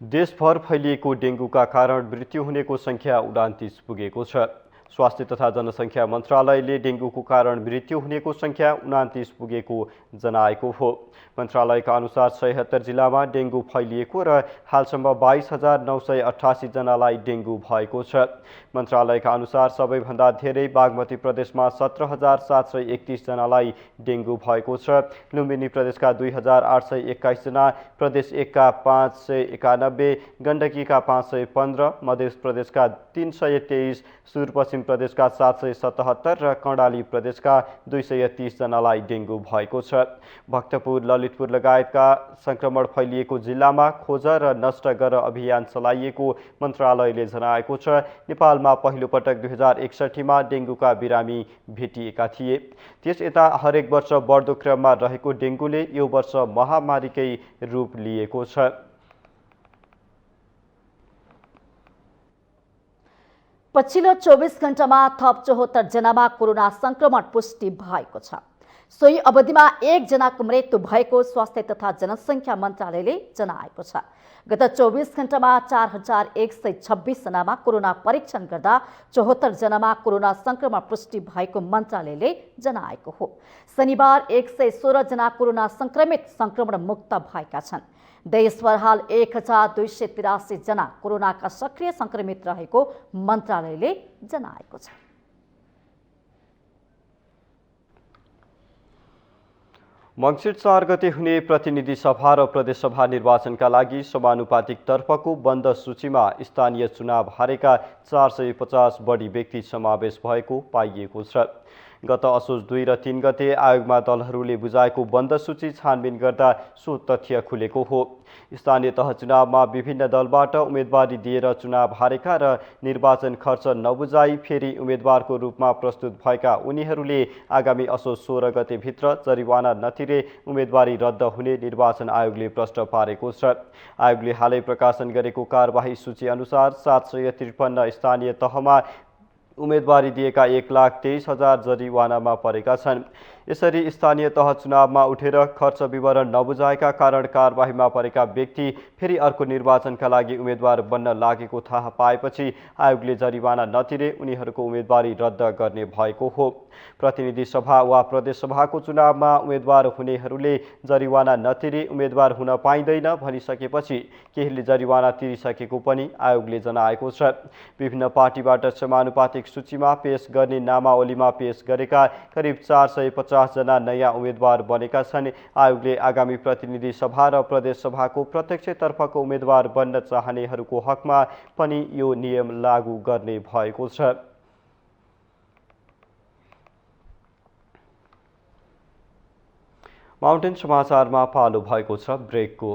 S2: देशभर फैलिएको डेङ्गुका कारण मृत्यु हुनेको संख्या 29 पुगेको छ। स्वास्थ्य तथा जनसङ्ख्या मन्त्रालयले डेङ्गुको कारण मृत्यु हुनेको संख्या 29 पुगेको जनाएको हो। मन्त्रालयका अनुसार 76 जिल्लामा डेङ्गु फैलिएको र हालसम्म 22,988 जनालाई डेङ्गु भएको छ। मन्त्रालयका अनुसार सबैभन्दा धेरै बागमती प्रदेशमा 17,731 जनालाई डेङ्गु भएको छ। लुम्बिनी प्रदेशका 2,821 जना, प्रदेश 1 का 591, गण्डकीका 515, मध्य प्रदेशका 323, सुदूरपश्चिम प्रदेशका 777 र कर्णाली प्रदेशका 230 जनालाई डेङ्गु भएको छ। भक्तपुर, ललितपुर लगायतका संक्रमण फैलिएको जिल्लामा खोज र नष्ट गर अभियान चलाइएको मन्त्रालयले जनाएको छ। नेपालमा पहिलो पटक 2061 मा डेङ्गुका बिरामी भेटिएका थिए। त्यस यता हरेक वर्ष बढ्दो क्रममा रहेको डेङ्गुले यो वर्ष महामारीकै रूप लिएको छ।
S1: पछिल्लो 24 घण्टामा थप 74 जनामा कोरोना संक्रमण पुष्टि भएको छ। सोही अवधिमा 1 जनाको मृत्यु भएको स्वास्थ्य तथा जनसङ्ख्या मन्त्रालयले जनाएको छ। गत 24 घण्टामा 4126 जनामा कोरोना परीक्षण गर्दा 74 जनामा कोरोना संक्रमण पुष्टि भएको मन्त्रालयले जनाएको हो। शनिबार 116 जना कोरोना संक्रमण मुक्त भएका छन्। देशभर हाल 1283 जना कोरोनाका सक्रिय संक्रमित रहेको मन्त्रालयले जनाएको छ।
S2: मङ्सिर 4 गते हुने प्रतिनिधि सभा र प्रदेशसभा निर्वाचनका लागि समानुपातिक तर्फको बन्द सूचीमा स्थानीय चुनाव हारेका 450 बढी व्यक्ति समावेश भएको पाइएको छ। गत असोज 2 र 3 गते आयोगमा दलहरूले बुझाएको बन्द सूची छानबिन गर्दा सो तथ्य खुलेको हो। स्थानीय तह चुनावमा विभिन्न दलबाट उम्मेदवारी दिएर चुनाव हारेका र निर्वाचन खर्च नबुझाई फेरि उम्मेदवारको रूपमा प्रस्तुत भएका उनीहरूले आगामी असोज 16 गते भित्र जरिवाना नतिरे उम्मेदवारी रद्द हुने निर्वाचन आयोगले प्रश्न पारेको छ। आयोगले हालै प्रकाशन गरेको कारबाही सूची अनुसार 753 स्थानीय तहमा उम्मेदवारी दिएका 1,23,000 जरिवानामा परेका छन्। यसरी स्थानीय तह चुनावमा उठेर खर्च विवरण नबुझाएका कारण कारबाहीमा परेका व्यक्ति फेरि अर्को निर्वाचनका लागि उम्मेदवार बन्न लागेको थाहा पाएपछि आयोगले जरिवाना नतिरे उनीहरूको उम्मेदवारी रद्द गर्ने भएको हो। प्रतिनिधि सभा वा प्रदेश सभाको चुनावमा उम्मेदवार हुनेहरूले जरिवाना नतिरे उम्मेदवार हुन पाइँदैन भनिसकेपछि केहीले जरिवाना तिरिसकेको पनि आयोगले जनाएको छ। विभिन्न पार्टीबाट समानुपातिक सूचीमा पेश गर्ने नामावलीमा पेश गरेका करिब 450 जना नयाँ उम्मेदवार बनेका छन्। आयोगले आगामी प्रतिनिधि सभा र प्रदेश सभाको प्रत्यक्षतर्फको उम्मेदवार बन्न चाहनेहरूको हकमा पनि यो नियम लागू गर्ने भएको छ। माउन्टेन समाचारमा पालो भएको छ ब्रेकको।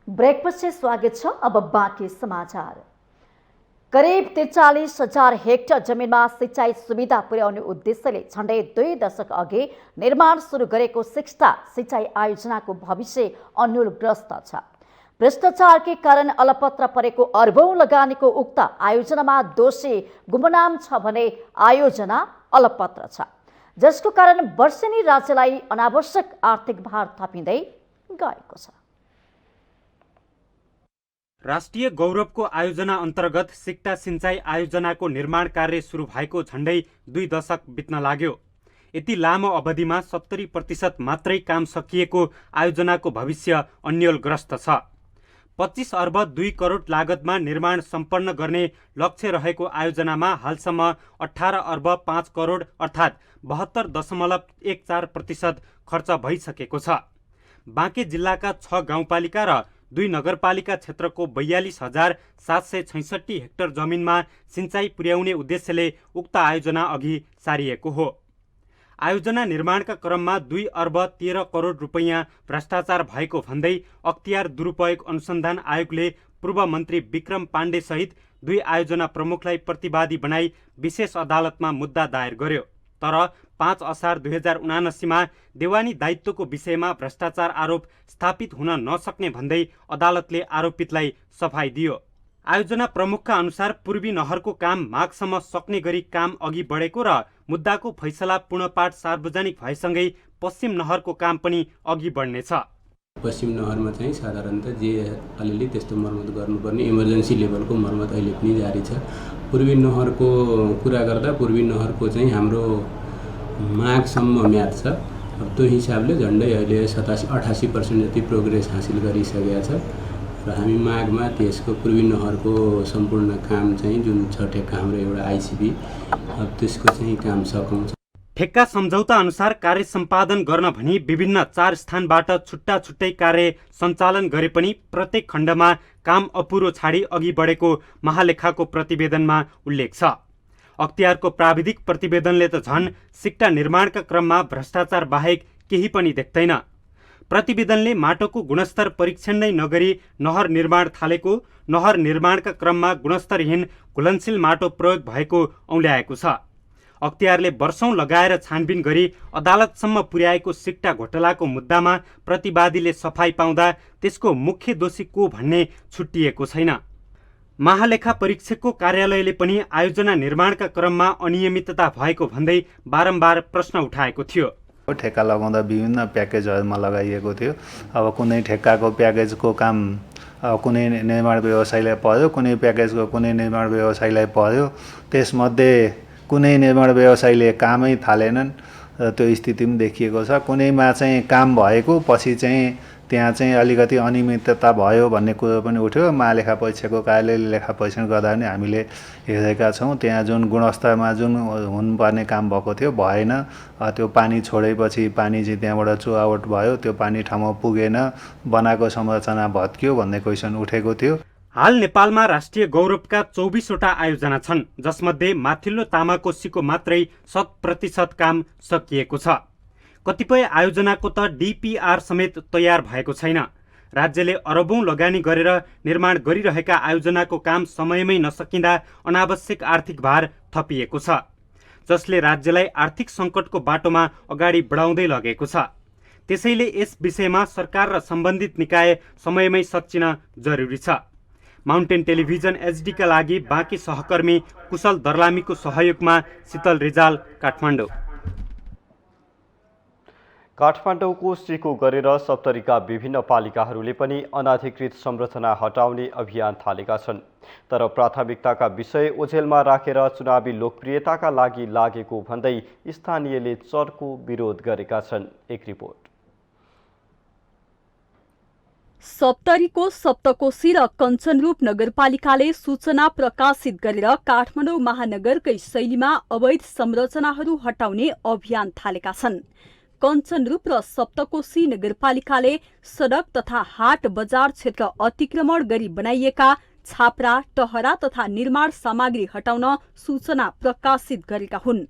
S1: ब्रेकपछि स्वागत छ। अब बाँकी समाचार। करिब 43,000 हेक्टर जमिनमा सिंचाई सुविधा पुर्याउने उद्देश्यले झण्डै 2 दशक अघि निर्माण सुरु गरेको शिक्षा सिंचाई आयोजनाको भविष्य अन्यलग्रस्त छ। भ्रष्टाचारकै कारण अलपत्र परेको अर्बौं लगानीको उक्त आयोजनामा दोषी गुमनाम छ भने आयोजना अलपत्र छ, जसको कारण वर्षेनी राज्यलाई अनावश्यक आर्थिक भार थपिँदै गएको छ।
S13: राष्ट्रिय गौरवको आयोजना अन्तर्गत सिक्टा सिंचाई आयोजनाको निर्माण कार्य सुरु भएको झण्डै 2 दशक बित्न लाग्यो। यति लामो अवधिमा 70% मात्रै काम सकिएको आयोजनाको भविष्य अन्यलग्रस्त छ। 25 अर्ब 2 करोड लागतमा निर्माण सम्पन्न गर्ने लक्ष्य रहेको आयोजनामा हालसम्म 18 अर्ब 5 करोड अर्थात् 72.14% खर्च भइसकेको छ। बाँके जिल्लाका 6 गाउँपालिका र दुई नगरपालिका क्षेत्रको 42,766 हेक्टर जमिनमा सिँचाइ पुर्याउने उद्देश्यले उक्त आयोजना अघि सारिएको हो। आयोजना निर्माणका क्रममा 2 अर्ब 13 करोड रुपैयाँ भ्रष्टाचार भएको भन्दै अख्तियार दुरुपयोग अनुसन्धान आयोगले पूर्व मन्त्री विक्रम पाण्डे सहित 2 आयोजना प्रमुखलाई प्रतिवादी बनाई विशेष अदालतमा मुद्दा दायर गर्यो। तर 5 असार 2079 देवानी दायित्वको विषयमा भ्रष्टाचार आरोप स्थापित हुन नसक्ने भन्दै अदालतले आरोपितलाई सफाई दियो। आयोजना प्रमुखका अनुसार पूर्वी नहरको काम माघसम्म सक्ने गरी काम अघि बढेको र मुद्दाको फैसला पूर्णपाठ सार्वजनिक भएसँगै पश्चिम नहरको काम पनि अघि बढ्नेछ।
S14: पश्चिम नहरमा चाहिँ साधारणतः जे अलिअलि त्यस्तो मर्मत गर्नुपर्ने इमर्जेन्सी लेभलको मर्मत अहिले पनि जारी छ। पूर्वी नहरको कुरा गर्दा पूर्वी नहरको चाहिँ हाम्रो माघसम्म म्याद छ। अब त्यो हिसाबले झन्डै अहिले 87-88% जति प्रोग्रेस हासिल गरिसकेका छ र हामी माघमा त्यसको पूर्वी नहरको सम्पूर्ण काम चाहिँ जुन छ ठेक्का हाम्रो एउटा आइसिबी अब त्यसको चाहिँ काम सकाउँछ।
S13: ठेक्का सम्झौता अनुसार कार्य सम्पादन गर्न भनी विभिन्न 4 स्थानबाट छुट्टा छुट्टै कार्य सञ्चालन गरे पनि प्रत्येक खण्डमा काम अपुरो छाडी अघि बढेको महालेखाको प्रतिवेदनमा उल्लेख छ। अख्तियारको प्राविधिक प्रतिवेदनले त झन् सिक्टा निर्माणका क्रममा भ्रष्टाचार बाहेक केही पनि देख्दैन। प्रतिवेदनले माटोको गुणस्तर परीक्षण नै नगरी नहर निर्माण थालेको, नहर निर्माणका क्रममा गुणस्तरहीन घुलनशील माटो प्रयोग भएको औल्याएको छ। अख्तियारले वर्षौं लगाएर छानबिन गरी अदालतसम्म पुर्याएको सिक्टा घोटालाको मुद्दामा प्रतिवादीले सफाई पाउँदा त्यसको मुख्य दोषी को भन्ने छुट्टिएको छैन। महालेखा परीक्षकको कार्यालयले पनि आयोजना निर्माणका क्रममा अनियमितता भएको भन्दै बारम्बार प्रश्न उठाएको थियो।
S15: ठेक्का लगाउँदा विभिन्न प्याकेजहरूमा लगाइएको थियो। अब कुनै ठेक्काको प्याकेजको काम कुनै निर्माण व्यवसायीलाई पर्यो, कुनै प्याकेजको कुनै निर्माण व्यवसायीलाई पर्यो। त्यसमध्ये कुनै निर्माण व्यवसायीले कामै थालेनन् र त्यो स्थिति पनि देखिएको छ। कुनैमा चाहिँ काम भएको पछि चाहिँ त्यहाँ चाहिँ अलिकति अनियमितता भयो भन्ने कुरो पनि उठ्यो। महालेखा परीक्षकको कार्यालयले लेखा परीक्षण गर्दा पनि हामीले हेरेका छौँ। त्यहाँ जुन गुणस्तरमा जुन हुनुपर्ने काम भएको थियो भएन। त्यो पानी छोडेपछि पानी चाहिँ त्यहाँबाट चुहावट भयो, त्यो पानी ठाउँमा पुगेन, बनाएको संरचना भत्कियो भन्ने क्वेसन उठेको थियो।
S13: हाल नेपालमा राष्ट्रिय गौरवका 24वटा आयोजना छन्, जसमध्ये माथिल्लो तामाकोसीको मात्रै 100% काम सकिएको छ। कतिपय आयोजनाको त डिपिआर समेत तयार भएको छैन। राज्यले अरबौं लगानी गरेर निर्माण गरिरहेका आयोजनाको काम समयमै नसकिँदा अनावश्यक आर्थिक भार थपिएको छ, जसले राज्यलाई आर्थिक सङ्कटको बाटोमा अगाडि बढाउँदै लगेको छ। त्यसैले यस विषयमा सरकार र सम्बन्धित निकाय समयमै सच्चिन जरुरी छ। माउन्टेन टेलिभिजन एचडीका लागि बाँकी सहकर्मी कुशल दर्लामीको सहयोगमा शीतल रिजाल, काठमाडौँ।
S2: काठमाडौँको सिको गरेर सप्तरीका विभिन्न पालिकाहरूले पनि अनाधिकृत संरचना हटाउने अभियान थालेका छन्। तर प्राथमिकताका विषय ओझेलमा राखेर चुनावी लोकप्रियताका लागि लागेको भन्दै स्थानीयले चर्को विरोध गरेका छन्। एक रिपोर्ट।
S16: सप्तरीको सप्तकोशी र कञ्चनरूप नगरपालिकाले सूचना प्रकाशित गरेर काठमाडौँ महानगरकै शैलीमा अवैध संरचनाहरू हटाउने अभियान थालेका छन्। कञ्चनरूप र सप्तकोशी नगरपालिकाले सडक तथा हाट बजार क्षेत्र अतिक्रमण गरी बनाइएका छाप्रा, टहरा तथा निर्माण सामग्री हटाउन सूचना प्रकाशित गरेका हुन्।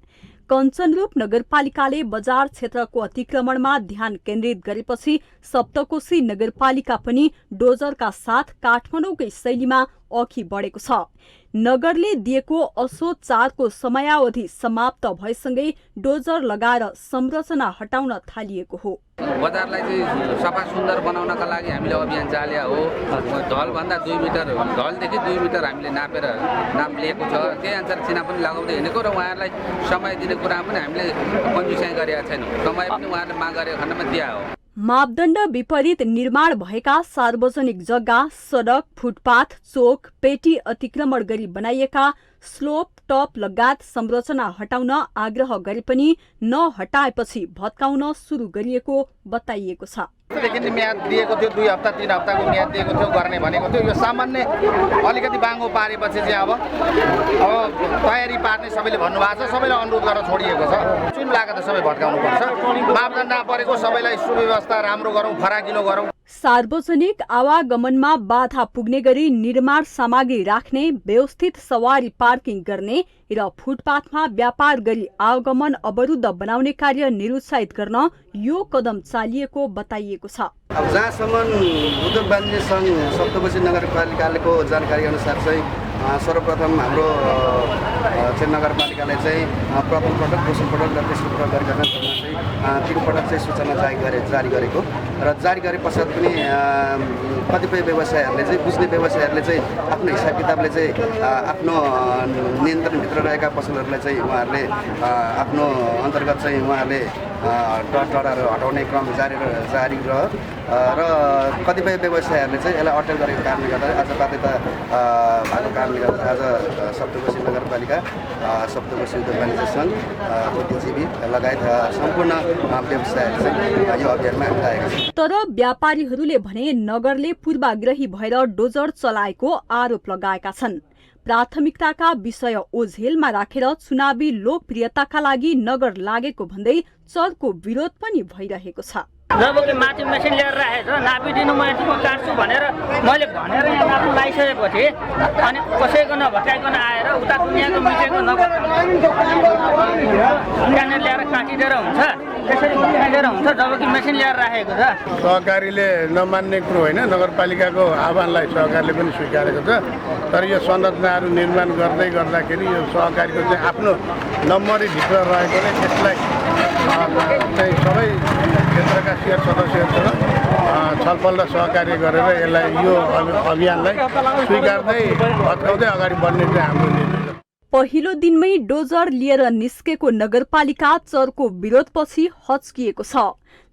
S16: कञ्चनरूप नगरपालिकाले बजार क्षेत्रको अतिक्रमणमा ध्यान केन्द्रित गरेपछि सप्तकोशी नगरपालिका पनि डोजरका साथ काठमाडौँकै शैलीमा अघि बढेको छ। नगरले दिएको असोज 4 को समयावधि समाप्त भएसँगै डोजर लगाएर संरचना हटाउन थालिएको हो।
S6: बजारलाई चाहिँ सफा सुन्दर बनाउनका लागि हामीले अभियान चाले हो। ढलभन्दा 2 मिटर, ढलदेखि 2 मिटर हामीले नापेर नाम लिएको छ। त्यही अनुसार चिना पनि लगाउँदै हिँडेको र उहाँहरूलाई समय दिने कुरा पनि हामीले कन्जुसाइ गरेका छैनौँ। समय पनि उहाँहरूले माग गरेको खण्डमा दिया हो।
S16: मापदण्ड विपरीत निर्माण भएका सार्वजनिक जग्गा, सडक, फुटपाथ, चोक, पेटी अतिक्रमण गरी बनाइएका स्लोप, टप लगायत संरचना हटाउन आग्रह गरे पनि नहटाएपछि भत्काउन सुरु गरिएको बताइएको छ।
S17: देखि म्याद दिएको थियो, 2 हप्ता 3 हप्ताको म्याद दिएको थियो गर्ने भनेको थियो। यो सामान्य अलिकति बाङ्गो पारेपछि चाहिँ अब तयारी पार्ने सबैले भन्नुभएको छ। सबैलाई अनुरोध गरेर छोडिएको छ। चुन लागेर सबै भत्काउनु पर्छ। मापदण्ड नपरेको सबैलाई सुव्यवस्था राम्रो गरौँ, फराकिलो गरौँ।
S16: सार्वजनिक आवागमनमा बाधा पुग्ने गरी निर्माण सामग्री राख्ने, व्यवस्थित सवारी पार्किङ गर्ने र फुटपाथमा व्यापार गरी आवागमन अवरुद्ध बनाउने कार्य निरुत्साहित गर्न यो कदम चालिएको बताइएको छ।
S18: अब जहाँसम्म उद्योग वाणिज्य सङ्घ सप्तकोशी नगरपालिकाको जानकारी अनुसार चाहिँ सर्वप्रथम हाम्रो चाहिँ नगरपालिकाले चाहिँ प्रथम पटक, दोस्रो पटक र तेस्रो पटक गरिकन चाहिँ 3 पटक चाहिँ सूचना जारी गरेको र जारी गरे पश्चात पनि कतिपय व्यवसायहरूले चाहिँ बुझ्ने व्यवसायहरूले चाहिँ आफ्नो हिसाब किताबले चाहिँ आफ्नो नियन्त्रणभित्र रहेका पसलहरूलाई चाहिँ उहाँहरूले आफ्नो अन्तर्गत चाहिँ उहाँहरूले टडाहरू हटाउने क्रम जारी र कतिपय व्यवसायहरूले चाहिँ यसलाई अटेल गरेको कारणले गर्दा आज बाध्यता भएको कारणले गर्दा आज सप्तकोशी नगरपालिका, सप्तकोशी उद्योग वाणिज्य सङ्घ, बुद्धिजीवी लगायत सम्पूर्ण व्यवसायहरू चाहिँ यो अभियानमा लागेका छन्।
S16: तर व्यापारीहरूले भने नगरले पूर्वाग्रही भएर डोजर चलाएको आरोप लगाएका छन्। प्राथमिकताका विषय ओझेलमा राखेर चुनावी लोकप्रियताका लागि नगर लागेको भन्दै चरको विरोध पनि भइरहेको छ।
S19: जब कि माथि मेसिन लिएर राखेको छ, नापिदिनु म यतिको काट्छु भनेर मैले भनेर यहाँ नाप्नु लगाइसकेपछि अनि कसैको नभटाइकन आएर उता दुनियाँको मिटेको नगर त्यहाँनिर ल्याएर काटिदिएर हुन्छ, त्यसरी काटिदिएर हुन्छ जब कि मेसिन ल्याएर राखेको छ।
S20: सहकारीले नमान्ने कुरो होइन, नगरपालिकाको आह्वानलाई सहकारीले पनि स्वीकारेको छ। तर यो संरचनाहरू निर्माण गर्दै गर्दाखेरि यो सहकारीको चाहिँ आफ्नो नम्बरीभित्र रहेकोले त्यसलाई चाहिँ सबै क्षेत्रका सेयर सदस्यहरूसँग छलफल र सहकार्य गरेर यसलाई यो अभियानलाई स्वीकार्दै भत्काउँदै अगाडि बढ्ने चाहिँ हाम्रो निर्णय।
S16: पहिलो दिनमै डोजर लिएर निस्केको नगरपालिका चरको विरोधपछि हच्किएको छ।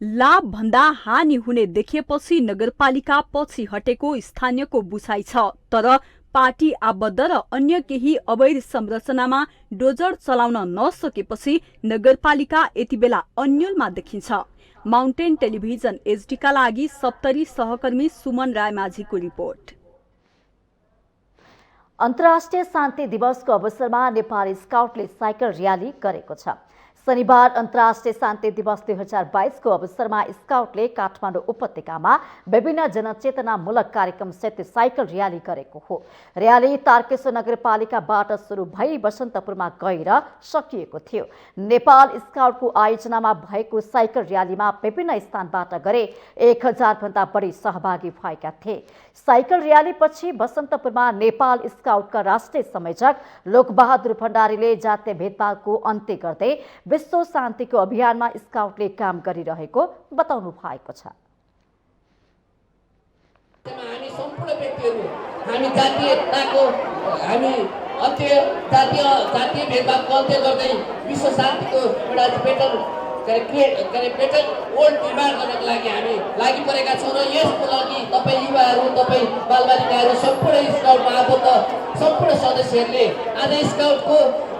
S16: लाभ भन्दा हानि हुने देखिएपछि नगरपालिका पछि हटेको स्थानीयको बुझाइ छ। तर पार्टी आबद्ध र अन्य केही अवैध संरचनामा डोजर चलाउन नसकेपछि नगरपालिका यति बेला अन्यलमा देखिन्छ। माउन्टेन टेलिभिजन एचडीका लागि सप्तरी सहकर्मी सुमन रायमाझीको रिपोर्ट।
S1: अन्तर्राष्ट्रिय शान्ति दिवसको अवसरमा नेपाली स्काउटले साइकल र्याली गरेको छ। शनिबार अन्तर्राष्ट्रिय शान्ति दिवस 2022 को अवसरमा स्काउटले काठमाडौँ उपत्यकामा विभिन्न जनचेतनामूलक कार्यक्रमसहित साइकल र्याली गरेको हो। र्याली तारकेश्वर नगरपालिकाबाट सुरु भई बसन्तपुरमा गएर सकिएको थियो। नेपाल स्काउटको आयोजनामा भएको साइकल र्यालीमा विभिन्न स्थानबाट गरे 1000 भन्दा बढी सहभागी भएका थिए। साइकल र्यालीपछि बसन्तपुरमा नेपाल स्काउटका राष्ट्रिय संयोजक लोकबहादुर भण्डारीले जातीय भेदभावको अन्त्य गर्दै विश्व शान्तिको अभियानमा स्काउटले काम गरिरहेको बताउनु भएको छ।
S21: हामी सम्पूर्ण व्यक्तिहरू हामी जातीयताको हामी जातीय भेदभावको अन्त्य गर्दै विश्व शान्तिको एउटा बेटर वर्ल्ड निर्माण गर्नको लागि हामी लागि परेका छौँ र यसको लागि तपाईँ युवाहरू, तपाईँ बालबालिकाहरू, सम्पूर्ण स्काउटमा आबद्ध सम्पूर्ण सदस्यहरूले आज स्काउटको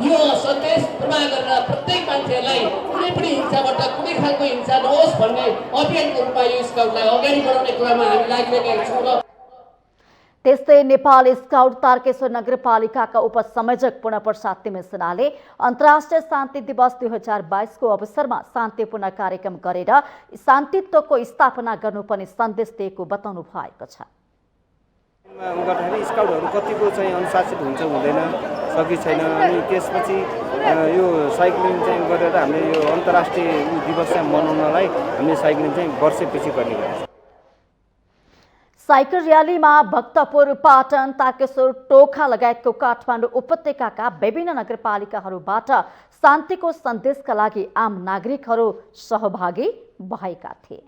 S21: यो सन्देश प्रमाण गरेर प्रत्येक मान्छेहरूलाई कुनै पनि हिंसाबाट कुनै खालको हिंसा नहोस् भन्ने अभियानको रूपमा यो स्काउटलाई अगाडि बढाउने कुरामा हामी लागिरहेका छौँ। र
S1: त्यस्तै नेपाल स्काउट तारकेश्वर नगरपालिकाका उपसंयोजक पूर्णप्रसाद तिमेसनाले अन्तर्राष्ट्रिय शान्ति दिवस 2022 को अवसरमा शान्तिपूर्ण कार्यक्रम गरेर शान्तित्वको स्थापना गर्नुपर्ने सन्देश दिएको बताउनु भएको छ।
S22: गर्दाखेरि स्काउटहरू कतिको चाहिँ अनुशासित हुन्छ हुँदैन सकि छैन, अनि त्यसपछि यो साइक्लिङ चाहिँ गरेर हामीले यो अन्तर्राष्ट्रिय दिवस चाहिँ मनाउनलाई हामीले साइक्लिङ चाहिँ वर्षपछि गर्ने गर्छौँ।
S1: साइकल र्यालीमा भक्तपुर, पाटन, तारकेश्वर, टोखा लगायतको काठमाडौँ उपत्यकाका विभिन्न नगरपालिकाहरूबाट शान्तिको सन्देशका लागि आम नागरिकहरू सहभागी भएका थिए।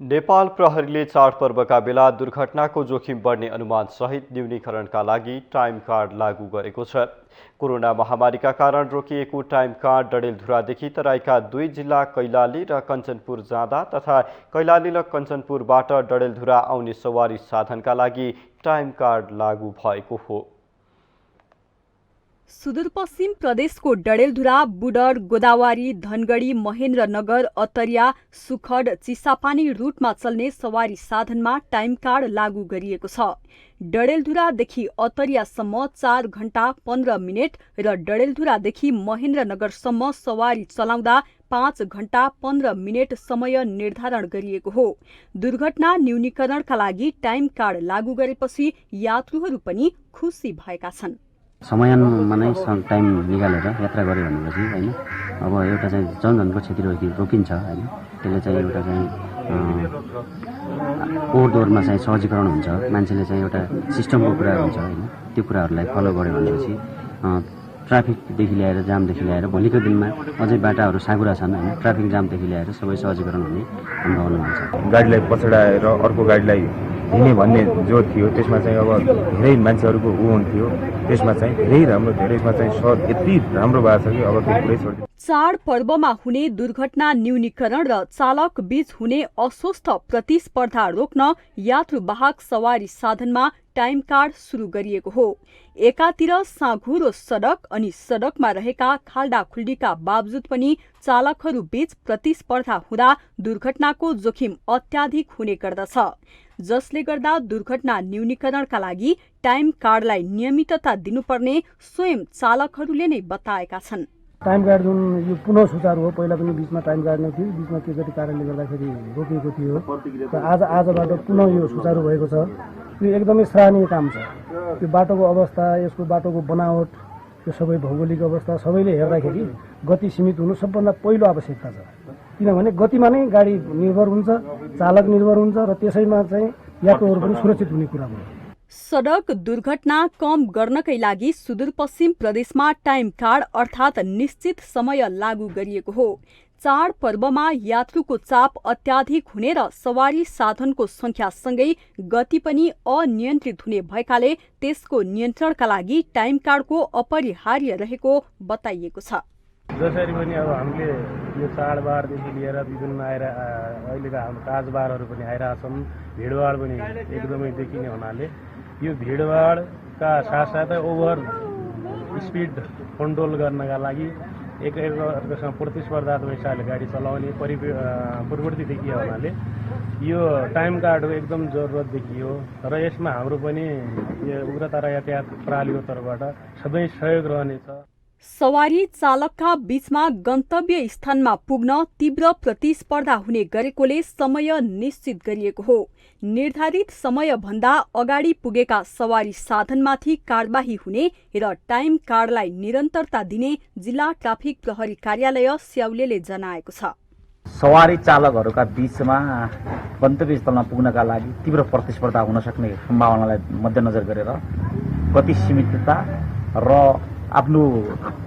S2: नेपाल प्रहरीले चाडपर्वका बेला दुर्घटनाको जोखिम बढ्ने अनुमान सहित न्यूनीकरणका लागि टाइम कार्ड लागू गरेको छ। कोरोना महामारीका कारण रोकिएको टाइम कार्ड डडेलधुरादेखि तराईका 2 जिल्ला कैलाली र कञ्चनपुर जाँदा तथा कैलाली र कञ्चनपुरबाट डडेलधुरा आउने सवारी साधनका लागि टाइम कार्ड लागू भएको हो।
S16: सुदूरपश्चिम प्रदेशको डडेलधुरा, बुडर, गोदावरी, धनगढी, महेन्द्रनगर, अतरिया, सुखड, चिसापानी रुटमा चल्ने सवारी साधनमा टाइम कार्ड लागू गरिएको छ। डडेलधुरादेखि अतरियासम्म 4 घण्टा 15 मिनट र डडेलधुरादेखि महेन्द्रनगरसम्म सवारी चलाउँदा 5 घण्टा 15 मिनट समय निर्धारण गरिएको हो। दुर्घटना न्यूनीकरणका लागि टाइम कार्ड लागू गरेपछि यात्रुहरू पनि खुसी भएका छन्।
S3: समयमा नै टाइम निकालेर यात्रा गऱ्यो भनेपछि होइन, अब एउटा चाहिँ जनधनको क्षति रोकिन्छ होइन। त्यसले चाहिँ एउटा चाहिँ ओहोरदोहोरमा चाहिँ सहजीकरण हुन्छ, मान्छेले चाहिँ एउटा सिस्टमको कुरा हुन्छ होइन। त्यो कुराहरूलाई फलो गर्यो भनेपछि ट्राफिकदेखि ल्याएर जामदेखि ल्याएर भोलिको दिनमा अझै बाटाहरू साँघुरा छन् होइन, ट्राफिक जामदेखि ल्याएर सबै सहजीकरण हुने हाम्रो अनुमान छ।
S4: गाडीलाई पछाडाएर अर्को गाडीलाई हिँड्ने भन्ने जो थियो त्यसमा चाहिँ अब धेरै मान्छेहरूको हुन्थ्यो, त्यसमा चाहिँ धेरै राम्रो धेरैमा चाहिँ यति राम्रो भएको छ कि अब त्यो पुरै छोड्यो।
S16: चाडपर्वमा हुने दुर्घटना न्यूनीकरण र चालक बीच हुने अस्वस्थ प्रतिस्पर्धा रोक्न यात्रुवाहक सवारी साधनमा टाइम कार्ड सुरु गरिएको हो। एकातिर साँघुरो सडक अनि सडकमा रहेका खाल्डाखुल्डीका बावजुद पनि चालकहरू बीच प्रतिस्पर्धा हुँदा दुर्घटनाको जोखिम अत्याधिक हुने गर्दछ, जसले गर्दा दुर्घटना न्यूनीकरणका लागि टाइम कार्डलाई नियमितता दिनुपर्ने स्वयं चालकहरूले नै बताएका छन्।
S23: टाइम कार्ड जुन यो पुनः सुचारू हो, पहिला पनि बीचमा टाइम कार्ड नै थियो, बीचमा के गरी कारणले गर्दाखेरि रोकिएको थियो र आजबाट पुनः यो सुचारू भएको छ। यो एकदमै सराहनीय काम छ। यो बाटोको अवस्था, यसको बाटोको बनावट, यो सबै भौगोलिक अवस्था सबैले हेर्दाखेरि गति सीमित हुनु सबभन्दा पहिलो आवश्यकता छ। किनभने गतिमा नै गाडी निर्भर हुन्छ, चालक निर्भर हुन्छ र त्यसैमा चाहिँ यात्रुहरू पनि सुरक्षित हुने कुरा हो।
S16: सडक दुर्घटना कम गर्नकै लागि सुदूरपश्चिम प्रदेशमा टाइम कार्ड अर्थात् निश्चित समय लागू गरिएको हो। चाडपर्वमा यात्रुको चाप अत्याधिक हुने र सवारी साधनको संख्यासँगै गति पनि अनियन्त्रित हुने भएकाले त्यसको नियन्त्रणका लागि टाइम कार्डको अपरिहार्य रहेको बताइएको छ।
S23: जसरी पनि अब हामीले यो चाडबाडदेखि लिएर विभिन्न अहिलेका हाम्रो काजबाडहरू पनि आइरहेछन्, भिडभाड पनि एकदमै देखिने हुनाले यो भिडभाडका साथसाथै ओभर स्पिड कन्ट्रोल गर्नका लागि एकअर्कासँग प्रतिस्पर्धात्मक हिसाबले गाडी चलाउने प्रवृत्ति देखियो हुनाले यो टाइम कार्डको एकदम जरुरत देखियो र यसमा हाम्रो पनि उग्रतारा यातायात प्रणालीको तर्फबाट सबै सहयोग रहनेछ।
S16: सवारी चालकका बीचमा गन्तव्य स्थानमा पुग्न तीव्र प्रतिस्पर्धा हुने गरेकोले समय निश्चित गरिएको हो। निर्धारित समयभन्दा अगाडि पुगेका सवारी साधनमाथि कारबाही हुने र टाइम कार्डलाई निरन्तरता दिने जिल्ला ट्राफिक प्रहरी कार्यालय स्याउलेले जनाएको छ।
S24: सवारी चालकहरूका बीचमा गन्तव्य स्थलमा पुग्नका लागि तीव्र प्रतिस्पर्धा हुन सक्ने सम्भावनालाई मध्यनजर गरेर गति सीमितता र आफ्नो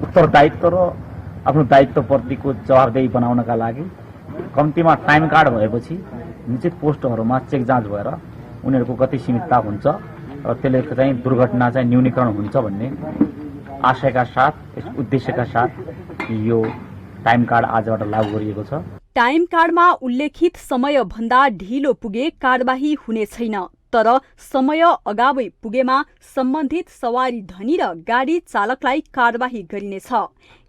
S24: उत्तरदायित्व र आफ्नो दायित्वप्रतिको जवाबदेही बनाउनका लागि कम्तीमा टाइम कार्ड भएपछि निश्चित पोस्टहरूमा चेक जाँच भएर उनीहरूको गति सीमितता हुन्छ र त्यसले चाहिँ दुर्घटना चाहिँ न्यूनीकरण हुन्छ भन्ने आशयका साथ, यस उद्देश्यका साथ यो टाइम कार्ड आजबाट लागू गरिएको छ।
S16: टाइम कार्डमा उल्लेखित समयभन्दा ढिलो पुगे कारबाही हुने छैन, तर समय अगावै पुगेमा सम्बन्धित सवारी धनी र गाडी चालकलाई कारबाही गरिनेछ।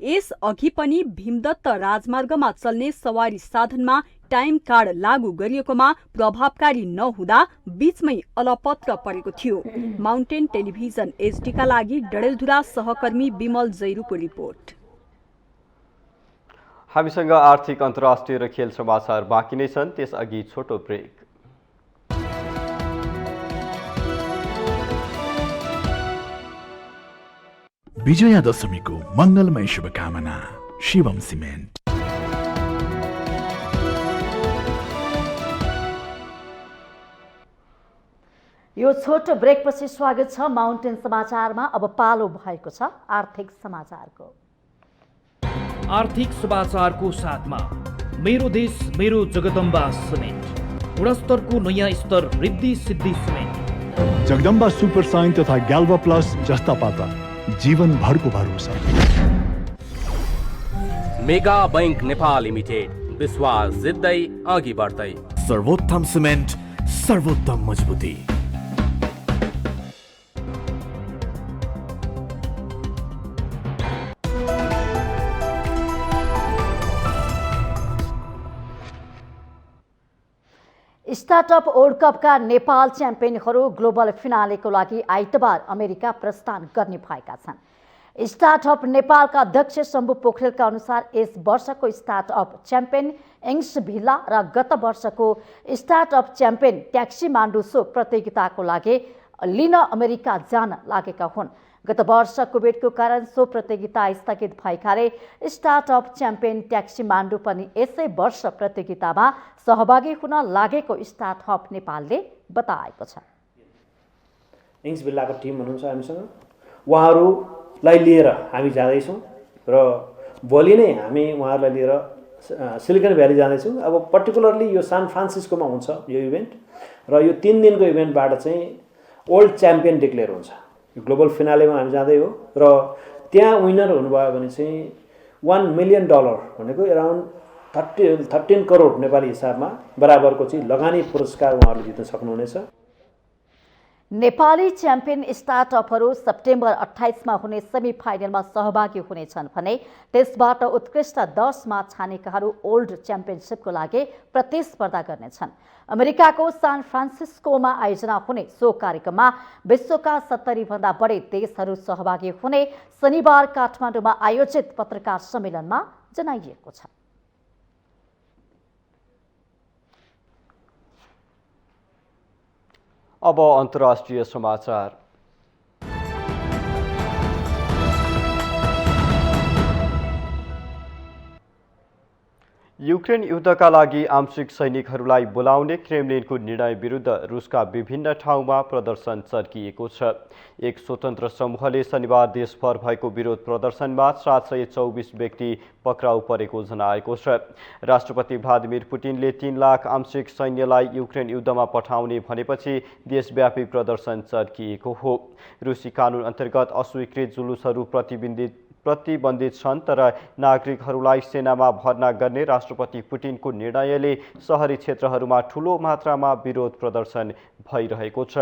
S16: यस अघि पनि भीमदत्त राजमार्गमा चल्ने सवारी साधनमा टाइम कार्ड लागू गरिएकोमा प्रभावकारी नहुँदा बीचमै अलपत्र परेको थियो। माउन्टेन टेलिभिजन एचडीका लागि डडेलधुरा सहकर्मी विमल जैरूको रिपोर्ट।
S2: हामीसँग आर्थिक, अन्तर्राष्ट्रिय र खेल समाचार बाँकी नै छन्, त्यसअघि छोटो ब्रेक।
S25: विजयादशमीको मङ्गलमय शुभकामना, शिवम सिमेन्ट।
S1: यो छोटो ब्रेकपछि स्वागत छ माउन्टेन समाचारमा। अब पालो भएको छ आर्थिक समाचारको।
S26: आर्थिक समाचारको साथमा मेरो देश मेरो जगदम्बा सिमेन्ट, गुणस्तरको नयाँ स्तर Riddhi Siddhi cement.
S25: Jagadamba super sign तथा ग्याल्भा प्लस जस्ता पाता जीवनभरको भरोसा।
S27: मेगा बैंक नेपाल लिमिटेड, विश्वास जित्दै अघि बढ्दै।
S25: सर्वोत्तम सिमेन्ट, सर्वोत्तम मजबुती।
S1: स्टार्टअप वर्ल्ड कपका नेपाल च्याम्पियनहरू ग्लोबल फिनालेको लागि आइतबार अमेरिका प्रस्थान गर्ने भएका छन्। स्टार्टअप नेपालका अध्यक्ष शम्भु पोखरेलका अनुसार यस वर्षको स्टार्टअप च्याम्पियन एङ्स भिल्ला र गत वर्षको startup champion taxi Mandu so प्रतियोगिताको लागि लिन अमेरिका जान लागेका हुन्। गत वर्ष कोभिडको कारण सो प्रतियोगिता स्थगित भएकाले स्टार्टअप च्याम्पियन ट्याक्सी मान्डु पनि यसै वर्ष प्रतियोगितामा सहभागी हुन लागेको स्टार्टअप नेपालले बताएको छ।
S5: एङ्स भिल्लाको टिम हुनुहुन्छ हामीसँग, उहाँहरूलाई लिएर हामी जाँदैछौँ र भोलि नै हामी उहाँहरूलाई लिएर सिलिकन भ्याली जाँदैछौँ। अब पर्टिकुलरली यो सान फ्रान्सिस्कोमा हुन्छ यो इभेन्ट र यो 3 दिनको इभेन्टबाट चाहिँ वर्ल्ड च्याम्पियन डिक्लेयर हुन्छ। ग्लोबल फिनालेमा हामी जाँदै हो र त्यहाँ विनर हुनुभयो भने चाहिँ $1 मिलियन भनेको अराउन्ड 13 करोड नेपाली हिसाबमा बराबरको चाहिँ लगानी पुरस्कार उहाँहरूले जित्न सक्नुहुनेछ।
S1: नेपाली च्याम्पियन स्टार्टअपहरू सेप्टेम्बर 28मा हुने सेमी फाइनलमा सहभागी हुनेछन् भने त्यसबाट उत्कृष्ट 10मा छानेकाहरू ओल्ड च्याम्पियनसिपको लागि प्रतिस्पर्धा गर्नेछन्। अमेरिकाको सान फ्रान्सिस्कोमा आयोजना हुने सो कार्यक्रममा विश्वका 70 भन्दा बढी देशहरू सहभागी हुने शनिबार काठमाडौँमा आयोजित पत्रकार सम्मेलनमा जनाइएको छ।
S2: अब अन्तर्राष्ट्रिय समाचार। युक्रेन युद्धका लागि आंशिक सैनिकहरूलाई बोलाउने क्रेमलिनको निर्णय विरुद्ध रुसका विभिन्न ठाउँमा प्रदर्शन चर्किएको छ। एक स्वतन्त्र समूहले शनिबार देशभर भएको विरोध प्रदर्शनमा 724 व्यक्ति पक्राउ परेको जनाएको छ। राष्ट्रपति भ्लादिमिर पुटिनले 3 लाख आंशिक सैन्यलाई युक्रेन युद्धमा पठाउने भनेपछि देशव्यापी प्रदर्शन चर्किएको हो। रुसी कानुन अन्तर्गत अस्वीकृत जुलुसहरू प्रतिबन्धित छन्, तर नागरिकहरूलाई सेनामा भर्ना गर्ने राष्ट्रपति पुटिनको निर्णयले सहरी क्षेत्रहरूमा ठूलो मात्रामा विरोध प्रदर्शन भइरहेको छ।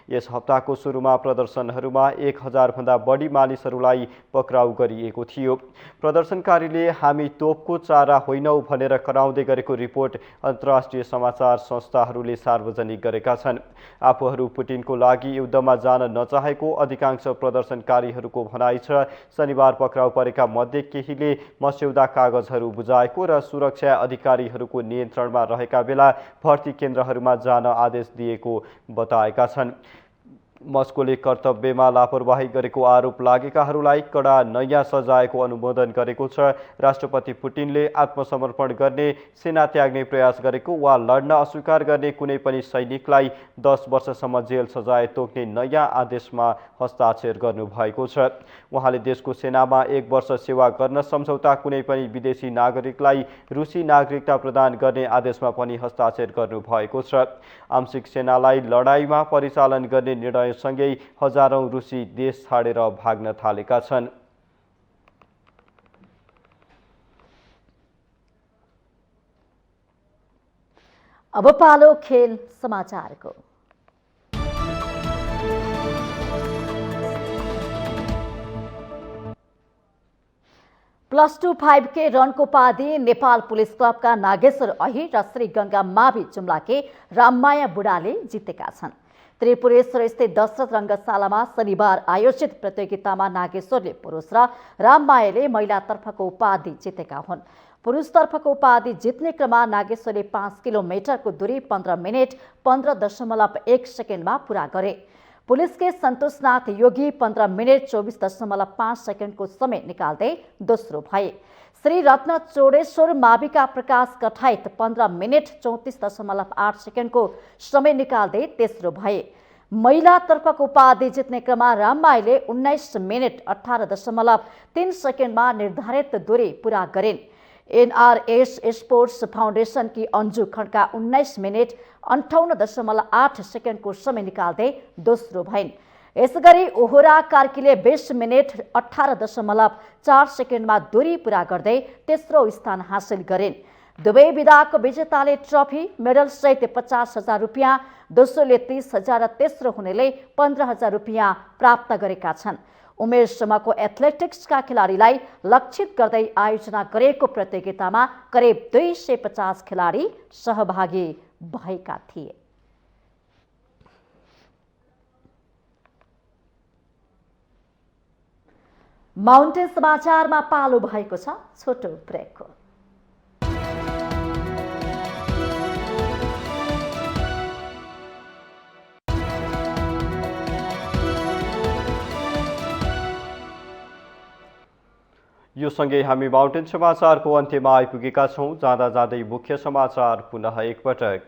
S2: यस हप्ताको सुरुमा प्रदर्शनहरूमा 1000 भन्दा बढी मानिसहरूलाई पक्राउ गरिएको थियो। प्रदर्शनकारीले हामी तोपको चारा होइनौ भनेर कराउँदै गरेको रिपोर्ट अन्तर्राष्ट्रिय समाचार संस्थाहरूले सार्वजनिक गरेका छन्। आफूहरू पुटिनको लागि युद्धमा जान नचाहेको अधिकांश प्रदर्शनकारीहरूको भनाइ छ। शनिबार पक्राउ परेका मध्ये केहीले मस्यौदा कागजहरू बुझाएको र सुरक्षा अधिकारीहरूको नियन्त्रणमा रहेका बेला भर्ती केन्द्रहरूमा जान आदेश दिएको बताएका छन्। मस्कोले कर्तव्यमा लापरवाही गरेको आरोप लागेकाहरूलाई कडा नयाँ सजायको अनुमोदन गरेको छ। राष्ट्रपति पुटिनले आत्मसमर्पण गर्ने, सेना त्याग्ने प्रयास गरेको वा लड्न अस्वीकार गर्ने कुनै पनि सैनिकलाई 10 वर्षसम्म जेल सजाय तोक्ने नयाँ आदेशमा हस्ताक्षर गर्नुभएको छ। उहाँले देशको सेनामा 1 वर्ष सेवा गर्न सम्झौता कुनै पनि विदेशी नागरिकलाई रुसी नागरिकता प्रदान गर्ने आदेशमा पनि हस्ताक्षर गर्नुभएको छ। आंशिक सेनालाई लडाईँमा परिचालन गर्ने निर्णय सँगै हजारौं रुसी देश छाडेर भाग्न थालेका छन्।
S1: अब पालो खेल समाचारको। +2 5K रनको उपाधि नेपाल पुलिस क्लबका नागेश्वर अहिर र श्री गंगा मावि जुम्लाके राममाया बुढाले जितेका छन्। त्रिपुरेश्वर स्थित दशरथ रङ्गशालामा शनिबार आयोजित प्रतियोगितामा नागेश्वरले पुरुष र राममायाले महिलातर्फको उपाधि जितेका हुन्। पुरुषतर्फको उपाधि जित्ने क्रममा नागेश्वरले 5 किलोमिटरको दूरी 15 मिनेट 15.1 सेकेन्डमा पूरा गरे। पुलिसके सन्तोषनाथ योगी 15 मिनेट 24.5 सेकेन्डको समय निकाल्दै दोस्रो भए। श्री रत्न चोडेश्वर माविका प्रकाश कठायत 15 मिनेट 34.8 सेकेन्डको समय निकाल्दै तेस्रो भए। महिलातर्फको उपाधि जित्ने क्रममा राममाईले 19 मिनेट 18.3 सेकेन्डमा निर्धारित दूरी पूरा गरिन्। एनआरएस स्पोर्ट्स फाउन्डेसनकी अन्जु खड्का 19 मिनेट 58.8 सेकेन्डको समय निकाल्दै दोस्रो भइन्। यसगरी ओहोरा कार्कीले 20 मिनेट 18.4 सेकेन्डमा दूरी पूरा गर्दै तेस्रो स्थान हासिल गरिन्। दुवै विधाको विजेताले ट्रफी, मेडल सहित 50,000 रुपियाँ, दोस्रोले 30,000 र तेस्रो हुनेले 15,000 रुपियाँ प्राप्त गरेका छन्। उमेर समूहको एथलेटिक्सका खेलाडीलाई लक्षित गर्दै आयोजना गरिएको प्रतियोगितामा करिब 250 खेलाडी सहभागी भएका थिए। माउन्टेन समाचारमा पालो भएको छ छोटो ब्रेकको।
S2: यो सँगै हामी माउन्टेन समाचारको अन्त्यमा आइपुगेका छौं। जाँदा जाँदै मुख्य समाचार पुनः एकपटक।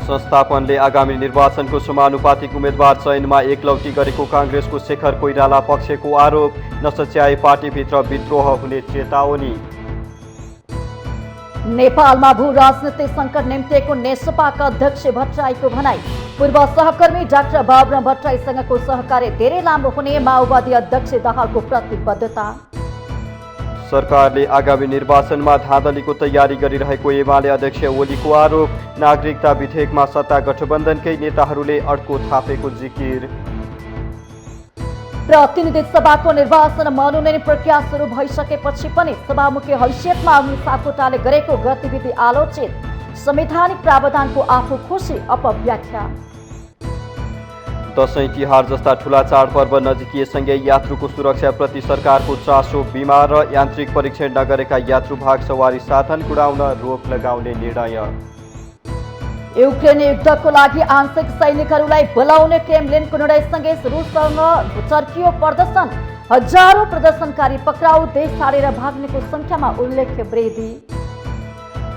S2: संस्थापनले आगामी निर्वाचनको समानुपातिक उम्मेद्वार चयनमा एकलौटी गरेको कांग्रेसको शेखर कोइराला पक्षको आरोप। नसच्याए पार्टीभित्र विद्रोह हुने चेतावनी।
S1: नेपालमा भू राजनीतिक संकट निम्तिएको नेसपाका अध्यक्ष भट्टराईको भनाई। पूर्व सहकर्मी डाक्टर बाबुराम भट्टराईसँगको सहकार्य धेरै लामो हुने माओवादी अध्यक्ष दाहालको प्रतिबद्धता।
S2: सरकारले आगामी निर्वाचनमा धाँधलीको तयारी गरिरहेको एमाले अध्यक्ष ओलीको आरोप। नागरिकता विधेयकमा सत्ता गठबन्धनकै नेताहरूले अड्को थापेको जिकिर।
S1: प्रतिनिधि सभाको निर्वाचन मनोनयन प्रक्रिया सुरु भइसकेपछि पनि सभामुखी हैसियतमा अग्नि सापकोटाले गरेको गतिविधि आलोचित। संवैधानिक प्रावधानको आफू खुसी अपव्याख्या।
S2: दशैं तिहार जस्ता ठूला चाडपर्व नजिकिएसँगै यात्रुको सुरक्षाप्रति सरकारको चासो। बिमा र यान्त्रिक परीक्षण नगरेका यात्रुवाहक सवारी साधन कुडाउन रोक लगाउने निर्णय।
S1: युक्रेन युद्धको लागि आंशिक सैनिकहरूलाई बोलाउने क्रेमलिनको निर्णयसँगै रुससँग चर्कियो प्रदर्शन। हजारौं प्रदर्शनकारी पक्राउ। देश छाडेर भाग्नेको संख्यामा उल्लेख्य वृद्धि।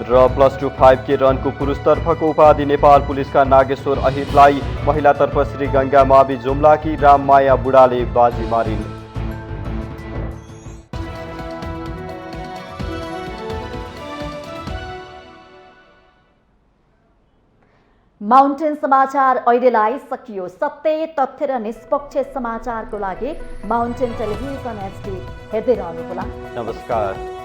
S2: र +2 5K रनको पुरुषतर्फको उपाधि नेपाल पुलिसका नागेश्वर अहिरलाई। महिलातर्फ श्री गंगा मावि जुम्लाकी राममाया बुढाले बाजी मारिन्।
S1: माउन्टेन समाचार अहिलेलाई सकियो। सत्य, तथ्य र निष्पक्ष समाचारको लागि माउन्टेन टेलिभिजन HD हेर्दै रहनुहोला।
S2: नमस्कार।